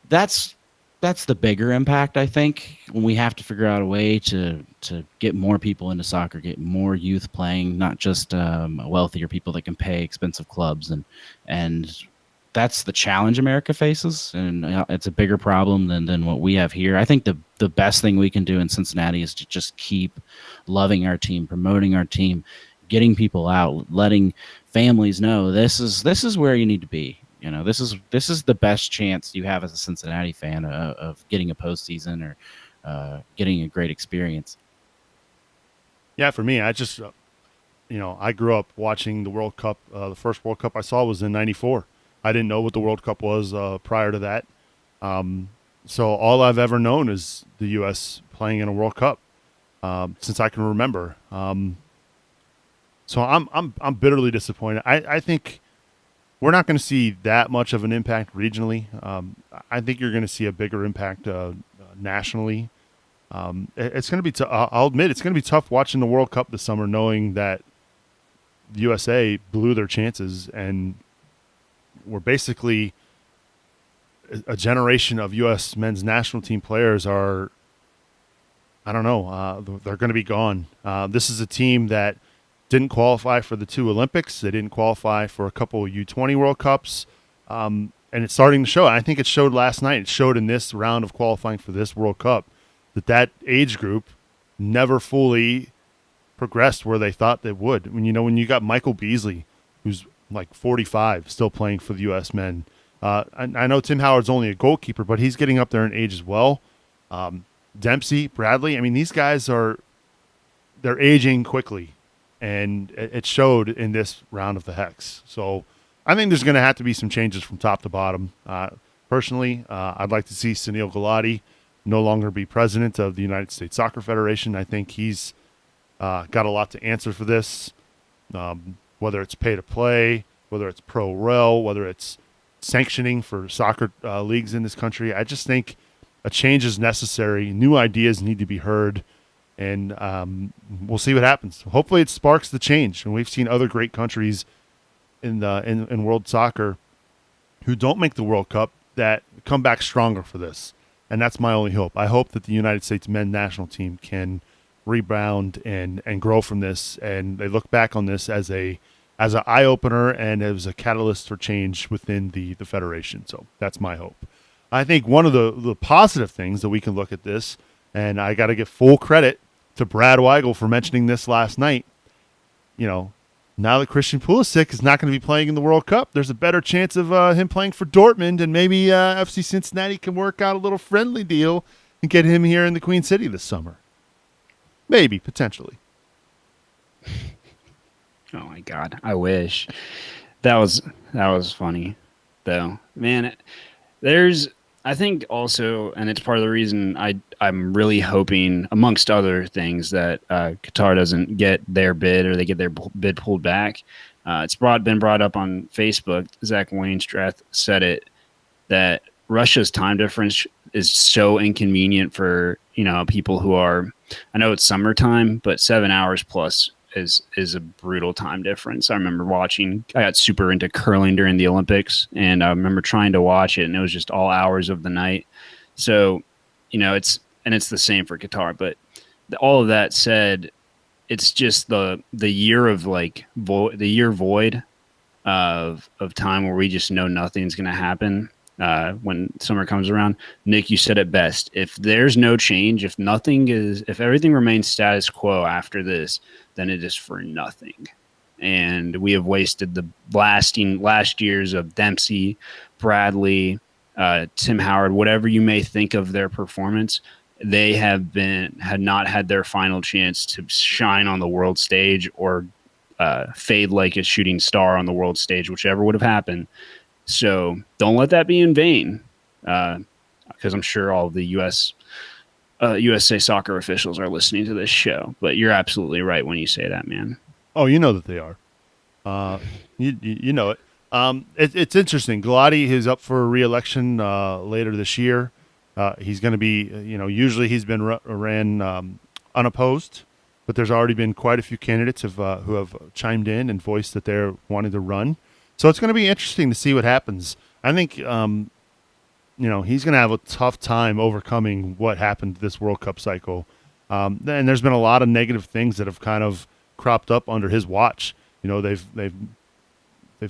that's the bigger impact, I think, when we have to figure out a way to get more people into soccer, get more youth playing, not just wealthier people that can pay expensive clubs. And that's the challenge America faces, and it's a bigger problem than what we have here. I think the best thing we can do in Cincinnati is to just keep loving our team, promoting our team, getting people out, letting families know this is where you need to be. This is the best chance you have as a Cincinnati fan of getting a postseason or getting a great experience. Yeah, for me, I just, I grew up watching the World Cup. The first World Cup I saw was in '94. I didn't know what the World Cup was prior to that. So all I've ever known is the U.S. playing in a World Cup since I can remember. So I'm bitterly disappointed. I think we're not going to see that much of an impact regionally. I think you're going to see a bigger impact nationally. It's going to be. I'll admit it's going to be tough watching the World Cup this summer, knowing that the USA blew their chances and we're basically a generation of U.S. men's national team players are. I don't know. They're going to be gone. This is a team that didn't qualify for the 2 Olympics. They didn't qualify for a couple of U20 World Cups. And it's starting to show. I think it showed last night. It showed in this round of qualifying for this World Cup that age group never fully progressed where they thought they would. When you got Michael Beasley, who's like 45, still playing for the U.S. men. I know Tim Howard's only a goalkeeper, but he's getting up there in age as well. Dempsey, Bradley. I mean, these guys they're aging quickly, and it showed in this round of the Hex. So I think there's going to have to be some changes from top to bottom. Personally, I'd like to see Sunil Gulati no longer be president of the United States Soccer Federation. I think he's got a lot to answer for this, whether it's pay to play, whether it's pro rel, whether it's sanctioning for soccer leagues in this country. I just think a change is necessary. New ideas need to be heard, and we'll see what happens. Hopefully it sparks the change. And we've seen other great countries in world soccer who don't make the World Cup that come back stronger for this. And that's my only hope. I hope that the United States men's national team can rebound and grow from this, and they look back on this as an eye opener and as a catalyst for change within the federation. So that's my hope. I think one of the positive things that we can look at this, and I got to give full credit to Brad Weigel for mentioning this last night. Now that Christian Pulisic is not going to be playing in the World Cup, there's a better chance of him playing for Dortmund, and maybe FC Cincinnati can work out a little friendly deal and get him here in the Queen City this summer. Maybe, potentially. Oh my God, I wish. That was funny, though. Man, I think also, and it's part of the reason I'm really hoping, amongst other things, that Qatar doesn't get their bid or they get their bid pulled back. It's been brought up on Facebook. Zach Wainstrath said it, that Russia's time difference is so inconvenient for people who are, I know it's summertime, but 7 hours plus is a brutal time difference. I remember I got super into curling during the Olympics, and I remember trying to watch it, and it was just all hours of the night. So, it's the same for Qatar. But all of that said, it's just the year of the year void of time where we just know nothing's going to happen. When summer comes around. Nick, you said it best. If there's no change, if everything remains status quo after this, then it is for nothing. And we have wasted the last years of Dempsey, Bradley, Tim Howard, whatever you may think of their performance. They had not had their final chance to shine on the world stage or fade like a shooting star on the world stage, whichever would have happened. So don't let that be in vain, because I'm sure all the USA soccer officials are listening to this show. But you're absolutely right when you say that, man. Oh, you know that they are. You know it. It's interesting. Gulati is up for re-election later this year. He's going to be, usually he's been ran unopposed, but there's already been quite a few candidates who have chimed in and voiced that they're wanting to run. So it's going to be interesting to see what happens. I think, he's going to have a tough time overcoming what happened this World Cup cycle. And there's been a lot of negative things that have kind of cropped up under his watch. They've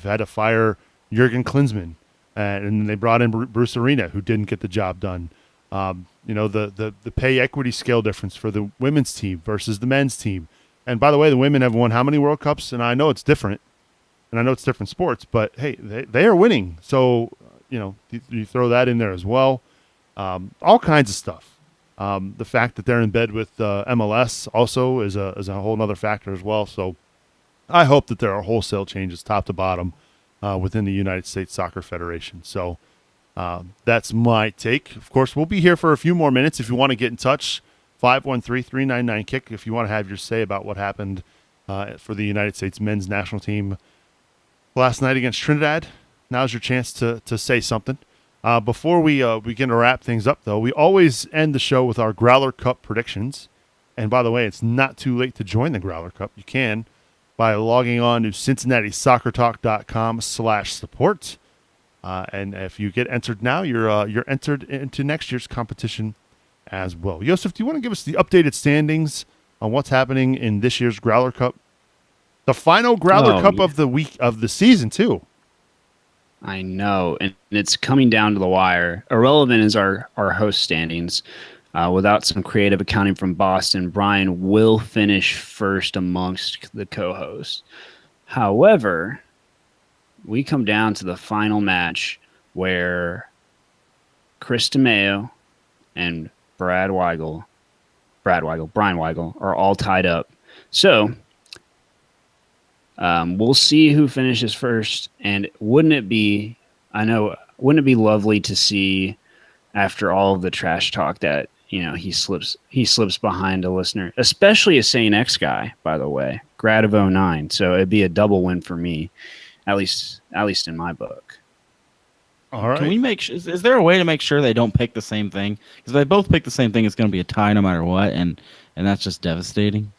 had to fire Jurgen Klinsmann, and they brought in Bruce Arena, who didn't get the job done. The pay equity scale difference for the women's team versus the men's team. And by the way, the women have won how many World Cups? And I know it's different. And I know it's different sports, but hey, they are winning. So, you throw that in there as well. All kinds of stuff. The fact that they're in bed with MLS also is a whole other factor as well. So I hope that there are wholesale changes top to bottom within the United States Soccer Federation. So that's my take. Of course, we'll be here for a few more minutes. If you want to get in touch, 513-399-KICK, if you want to have your say about what happened for the United States men's national team last night against Trinidad. Now's your chance to say something. Before we begin to wrap things up, though, we always end the show with our Growler Cup predictions. And by the way, it's not too late to join the Growler Cup. You can by logging on to CincinnatiSoccerTalk.com/support. And if you get entered now, you're entered into next year's competition as well. Yosef, do you want to give us the updated standings on what's happening in this year's Growler Cup? The final Growler Oh, Cup yeah. of the week of the season too. I know, and it's coming down to the wire. Irrelevant is our host standings. Without some creative accounting from Boston, Brian will finish first amongst the co-hosts. However, we come down to the final match where Chris DeMeo and Brian Weigel are all tied up. So we'll see who finishes first. And wouldn't it be lovely to see, after all of the trash talk, that he slips behind a listener, especially a Sane X guy, by the way, grad of 09. So it'd be a double win for me, at least in my book. All right. Can we is there a way to make sure they don't pick the same thing? Because if they both pick the same thing, it's going to be a tie no matter what, and that's just devastating.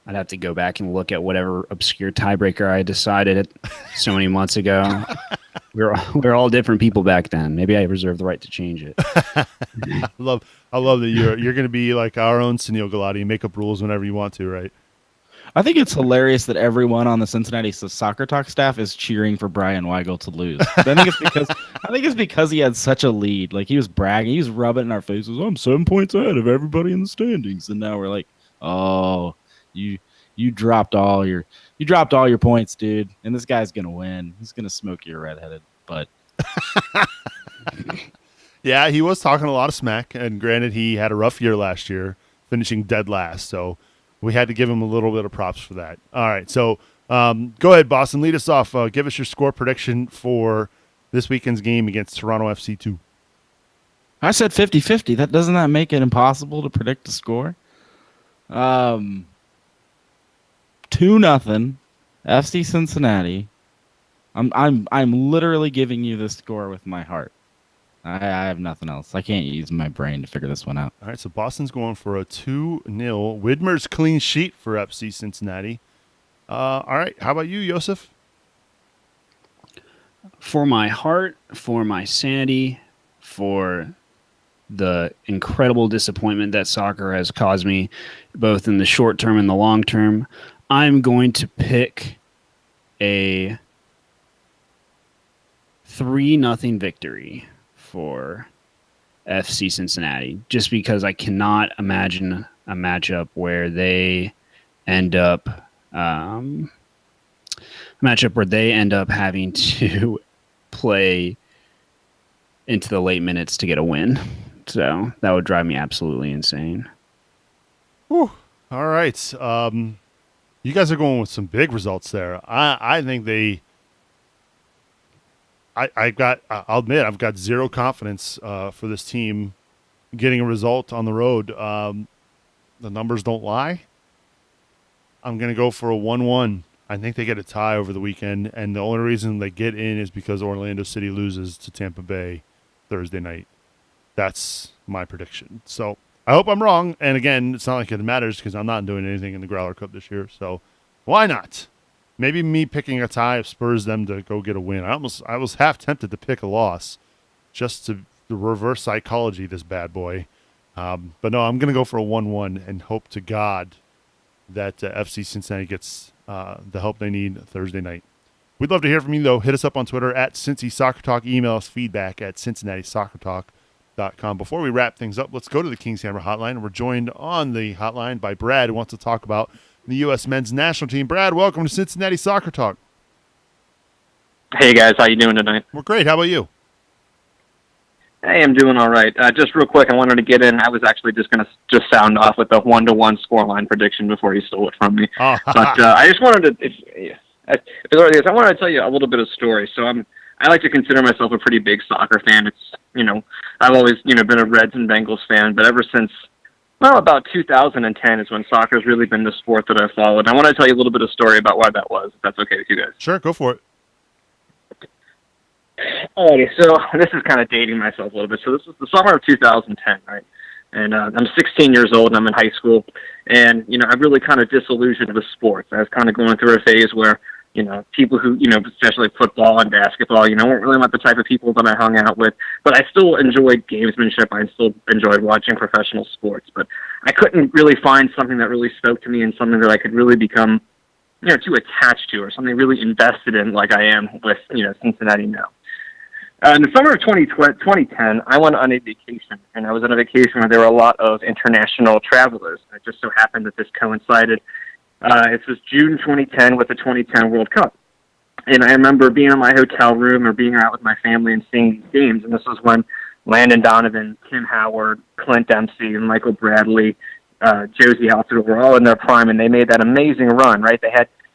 I'd have to go back and look at whatever obscure tiebreaker I decided so many months ago. We were all different people back then. Maybe I reserve the right to change it. I love that you're going to be like our own Sunil Gulati and make up rules whenever you want to, right? I think it's hilarious that everyone on the Cincinnati Soccer Talk staff is cheering for Brian Weigel to lose. I think it's because he had such a lead. Like, he was bragging, he was rubbing in our faces. I'm 7 points ahead of everybody in the standings, and now we're like, oh, you dropped all your points, dude. And this guy's gonna win. He's gonna smoke your redheaded butt. Yeah, he was talking a lot of smack, and granted, he had a rough year last year, finishing dead last. So we had to give him a little bit of props for that. All right, so go ahead, Boston. Lead us off. Give us your score prediction for this weekend's game against Toronto FC 2. I said 50-50. Doesn't that make it impossible to predict the score? 2-0 FC Cincinnati. I'm literally giving you this score with my heart. I have nothing else. I can't use my brain to figure this one out. All right, so Boston's going for a 2-0. Widmer's clean sheet for FC Cincinnati. All right, how about you, Joseph? For my heart, for my sanity, for the incredible disappointment that soccer has caused me, both in the short term and the long term, I'm going to pick a 3-0 victory for FC Cincinnati, just because I cannot imagine a matchup where they end up having to play into the late minutes to get a win. So that would drive me absolutely insane. Whew. All right. You guys are going with some big results there. I think I'll admit, I've got zero confidence for this team getting a result on the road. The numbers don't lie. I'm going to go for a 1-1. I think they get a tie over the weekend, and the only reason they get in is because Orlando City loses to Tampa Bay Thursday night. That's my prediction. So I hope I'm wrong. And again, it's not like it matters because I'm not doing anything in the Growler Cup this year. So why not? Maybe me picking a tie spurs them to go get a win. I was half tempted to pick a loss just to reverse psychology this bad boy. But no, I'm going to go for a 1-1 and hope to God that FC Cincinnati gets the help they need Thursday night. We'd love to hear from you, though. Hit us up on Twitter at Cincy Soccer Talk. Email us feedback at CincinnatiSoccerTalk.com. Before we wrap things up, let's go to the Kings Hammer hotline. We're joined on the hotline by Brad, who wants to talk about the U.S. men's national team. Brad, welcome to Cincinnati Soccer Talk. Hey, guys. How you doing tonight? We're great. How about you? Hey, I'm doing all right. Just real quick, I wanted to get in. I was actually just going to sound off with a 1-1 scoreline prediction before you stole it from me. Oh. But I just wanted to, I wanted to tell you a little bit of story. So I like to consider myself a pretty big soccer fan. It's, I've always, been a Reds and Bengals fan, but ever since, about 2010 is when soccer's really been the sport that I've followed. I want to tell you a little bit of story about why that was, if that's okay with you guys. Sure, go for it. Alrighty, so this is kind of dating myself a little bit. So this was the summer of 2010, right? And I'm 16 years old, and I'm in high school. And, I'm really kind of disillusioned with sports. I was kind of going through a phase where people who, especially football and basketball, weren't really not the type of people that I hung out with. But I still enjoyed gamesmanship. I still enjoyed watching professional sports. But I couldn't really find something that really spoke to me and something that I could really become, too attached to, or something really invested in like I am with, Cincinnati now. In the summer of 2010, I went on a vacation, and I was on a vacation where there were a lot of international travelers. It just so happened that this coincided. It was June 2010 with the 2010 World Cup. And I remember being in my hotel room or being out with my family and seeing these games, and this was when Landon Donovan, Tim Howard, Clint Dempsey, and Michael Bradley, Josie Altidore were all in their prime, and they made that amazing run, right?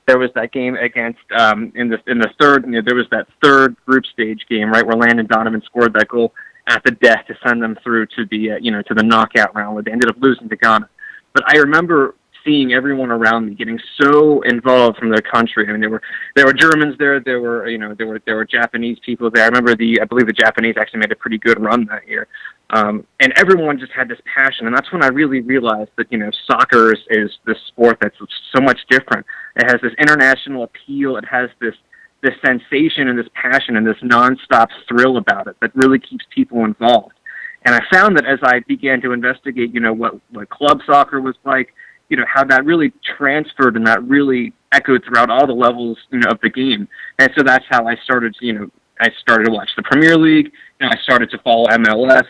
There was that game against in the third. There was that third group stage game, right, where Landon Donovan scored that goal at the death to send them through to the to the knockout round, where they ended up losing to Ghana. But I remember seeing everyone around me getting so involved from their country. I mean, there were Germans there. There were Japanese people there. I believe the Japanese actually made a pretty good run that year. And everyone just had this passion, and that's when I really realized that soccer is this sport that's so much different. It has this international appeal. It has this sensation and this passion and this nonstop thrill about it that really keeps people involved. And I found that as I began to investigate, what club soccer was like, how that really transferred and that really echoed throughout all the levels, of the game. And so that's how I started to, I started to watch the Premier League, and I started to follow MLS.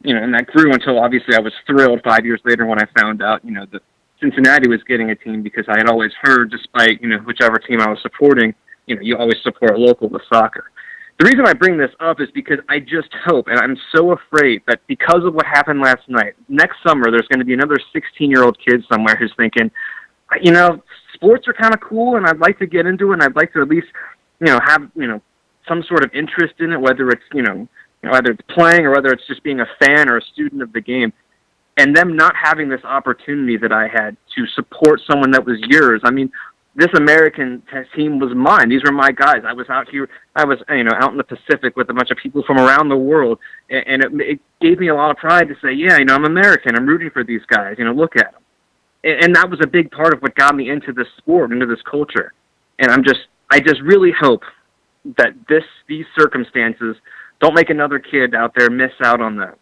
And that grew until obviously I was thrilled 5 years later when I found out, that Cincinnati was getting a team, because I had always heard, despite, whichever team I was supporting, you always support local with soccer. The reason I bring this up is because I just hope, and I'm so afraid that because of what happened last night, next summer there's going to be another 16-year-old kid somewhere who's thinking, sports are kind of cool, and I'd like to get into it, and I'd like to at least, have, some sort of interest in it, whether it's, whether it's playing or whether it's just being a fan or a student of the game, and them not having this opportunity that I had to support someone that was yours. I mean, this American team was mine. These were my guys. I was out here. I was, out in the Pacific with a bunch of people from around the world, and it gave me a lot of pride to say, yeah, I'm American. I'm rooting for these guys. Look at them. And that was a big part of what got me into this sport, into this culture. And I just really hope that these circumstances don't make another kid out there miss out on that.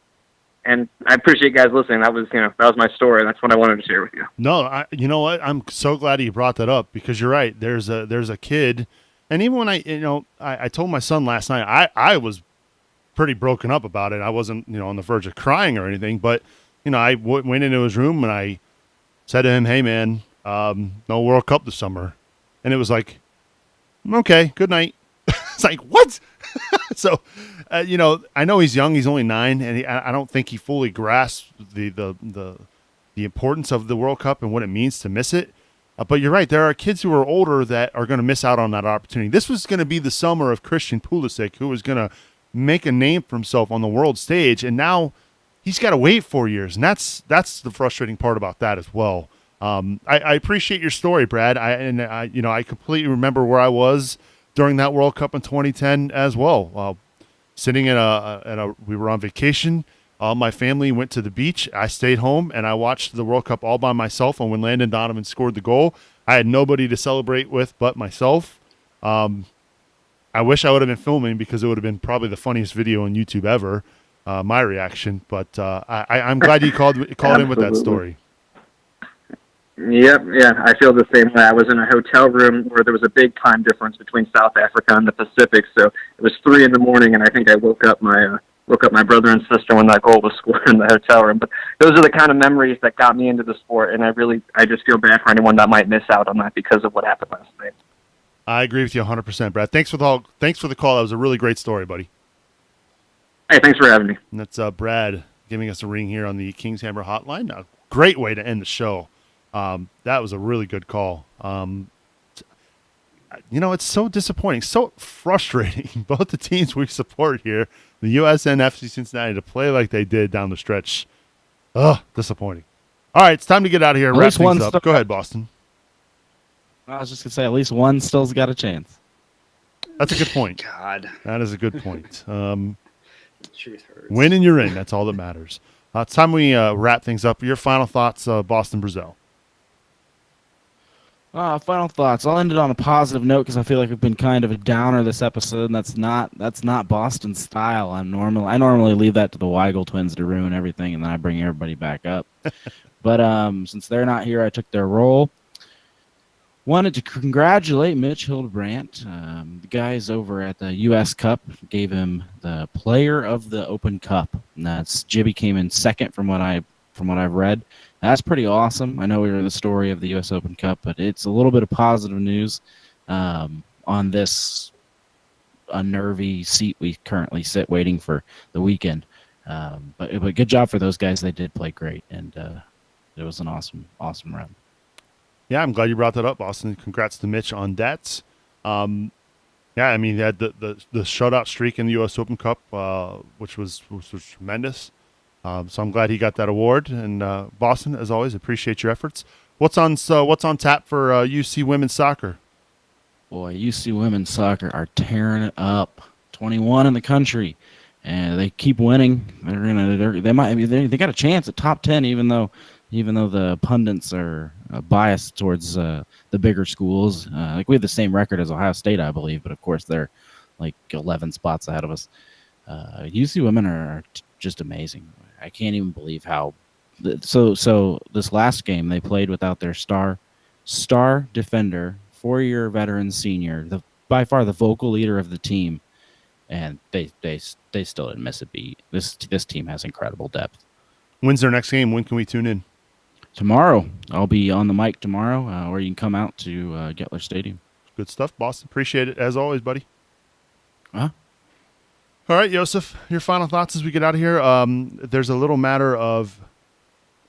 And I appreciate you guys listening. That was my story. That's what I wanted to share with you. No, you know what? I'm so glad you brought that up, because you're right. There's a kid, and even when I told my son last night, I was pretty broken up about it. I wasn't, on the verge of crying or anything, but I went into his room and I said to him, "Hey man, no World Cup this summer," and it was like, "Okay, good night." It's like, what? So, I know he's young. He's only 9, and I don't think he fully grasps the importance of the World Cup and what it means to miss it. But you're right. There are kids who are older that are going to miss out on that opportunity. This was going to be the summer of Christian Pulisic, who was going to make a name for himself on the world stage, and now he's got to wait 4 years, and that's the frustrating part about that as well. I appreciate your story, Brad. I completely remember where I was during that World Cup in 2010 as well. Sitting we were on vacation. My family went to the beach. I stayed home and I watched the World Cup all by myself. And when Landon Donovan scored the goal, I had nobody to celebrate with but myself. I wish I would have been filming, because it would have been probably the funniest video on YouTube ever, my reaction. But I'm glad you called in with that story. Yep, yeah, I feel the same way. I was in a hotel room where there was a big time difference between South Africa and the Pacific, so it was 3 a.m, and I think I woke up my brother and sister when that goal was scored in the hotel room. But those are the kind of memories that got me into the sport, and I just feel bad for anyone that might miss out on that because of what happened last night. I agree with you 100%, Brad. Thanks for the call. That was a really great story, buddy. Hey, thanks for having me. And that's Brad giving us a ring here on the King's Hammer hotline. A great way to end the show. That was a really good call. It's so disappointing, so frustrating. Both the teams we support here, the USN FC Cincinnati, to play like they did down the stretch. Disappointing. All right, it's time to get out of here and wrap things up. Go ahead, Boston. I was just going to say, at least one still's got a chance. That's a good point. God. That is a good point. Truth hurts. Win and you're in. That's all that matters. It's time we wrap things up. Your final thoughts, Boston Brazil. Final thoughts. I'll end it on a positive note because I feel like we've been kind of a downer this episode, and that's not Boston style. I normally leave that to the Weigel twins to ruin everything, and then I bring everybody back up. But since they're not here, I took their role. Wanted to congratulate Mitch Hildebrandt. The guys over at the U.S. Cup gave him the Player of the Open Cup, and that's Jibby came in second from what I've read. That's pretty awesome. I know we were the story of the U.S. Open Cup, but it's a little bit of positive news on this unnervy seat we currently sit waiting for the weekend. But good job for those guys. They did play great, and it was an awesome run. Yeah, I'm glad you brought that up, Austin. Congrats to Mitch on that. Yeah, I mean, he had the shutout streak in the U.S. Open Cup, which was tremendous. So I'm glad he got that award. And Boston, as always, appreciate your efforts. What's on tap for UC women's soccer? Boy, UC women's soccer are tearing it up. 21 in the country, and they keep winning. They got a chance at top 10, even though the pundits are biased towards the bigger schools. Like we have the same record as Ohio State, I believe, but of course they're like 11 spots ahead of us. UC women are just amazing. I can't even believe how. So this last game they played without their star defender, 4-year veteran senior, by far the vocal leader of the team, and they still didn't miss a beat. This team has incredible depth. When's their next game? When can we tune in? Tomorrow. I'll be on the mic tomorrow, or you can come out to Gettler Stadium. Good stuff, Boston. Appreciate it as always, buddy. Huh? All right, Joseph, your final thoughts as we get out of here. There's a little matter of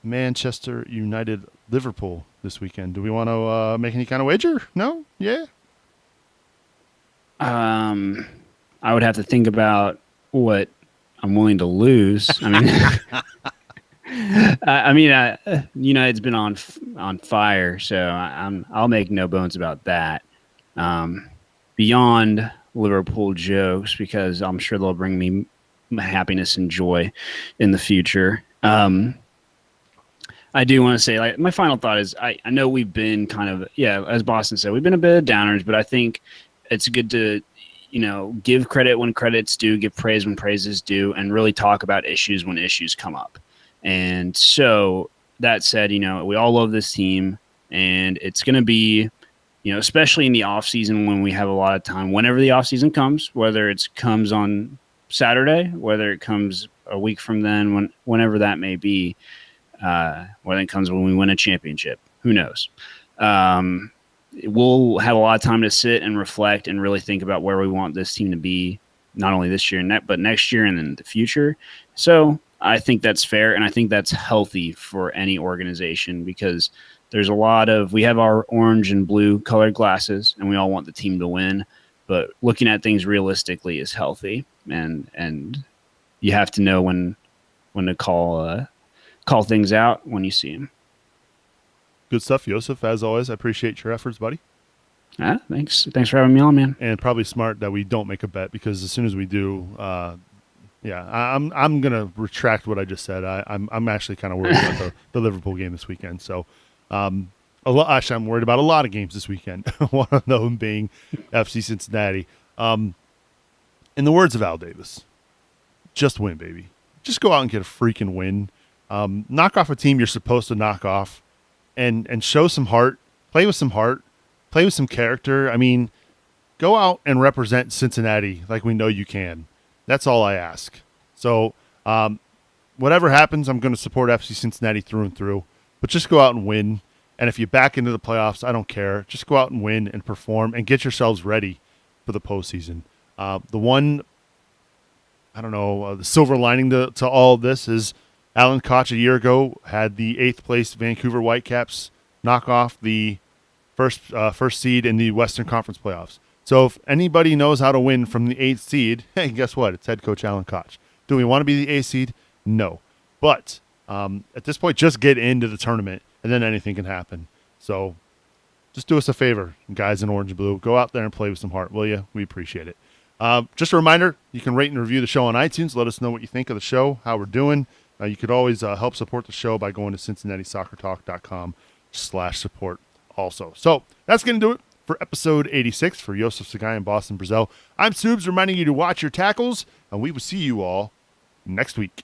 Manchester United Liverpool this weekend. Do we want to make any kind of wager? No? Yeah? I would have to think about what I'm willing to lose. I mean, United's been on fire, so I'll make no bones about that. Beyond Liverpool jokes, because I'm sure they'll bring me happiness and joy in the future. I do want to say, like, my final thought is I know we've been kind of, as Boston said, we've been a bit of downers, but I think it's good to, give credit when credit's due, give praise when praise is due, and really talk about issues when issues come up. And so that said, we all love this team, and it's going to be, especially in the off season when we have a lot of time, whenever the off season comes, whether it comes on Saturday, whether it comes a week from then, whenever that may be, whether it comes when we win a championship, who knows? We'll have a lot of time to sit and reflect and really think about where we want this team to be, not only this year but next year and in the future. So I think that's fair, and I think that's healthy for any organization, because there's we have our orange and blue colored glasses, and we all want the team to win, but looking at things realistically is healthy, and you have to know when to call things out when you see them. Good stuff, Joseph. As always, I appreciate your efforts, buddy. Thanks for having me on, man. And probably smart that we don't make a bet, because as soon as we do, I'm gonna retract what I just said. I'm actually kind of worried about the Liverpool game this weekend. So, I'm worried about a lot of games this weekend. One of them being FC Cincinnati. In the words of Al Davis, just win, baby. Just go out and get a freaking win. Knock off a team you're supposed to knock off, and show some heart. Play with some heart. Play with some character. I mean, go out and represent Cincinnati like we know you can. That's all I ask. So, whatever happens, I'm going to support FC Cincinnati through and through. But just go out and win. And if you back into the playoffs, I don't care. Just go out and win and perform and get yourselves ready for the postseason. The silver lining to all of this is Alan Koch a year ago had the 8th place Vancouver Whitecaps knock off the first seed in the Western Conference playoffs. So if anybody knows how to win from the 8th seed, hey, guess what? It's head coach Alan Koch. Do we want to be the 8th seed? No. But at this point, just get into the tournament, and then anything can happen. So just do us a favor, guys in orange and blue. Go out there and play with some heart, will you? We appreciate it. Just a reminder, you can rate and review the show on iTunes. Let us know what you think of the show, how we're doing. You could always help support the show by going to CincinnatiSoccerTalk.com/support. also. So that's going to do it for episode 86 for Joseph Sagai and Boston Brazil. I'm Subes reminding you to watch your tackles, and we will see you all next week.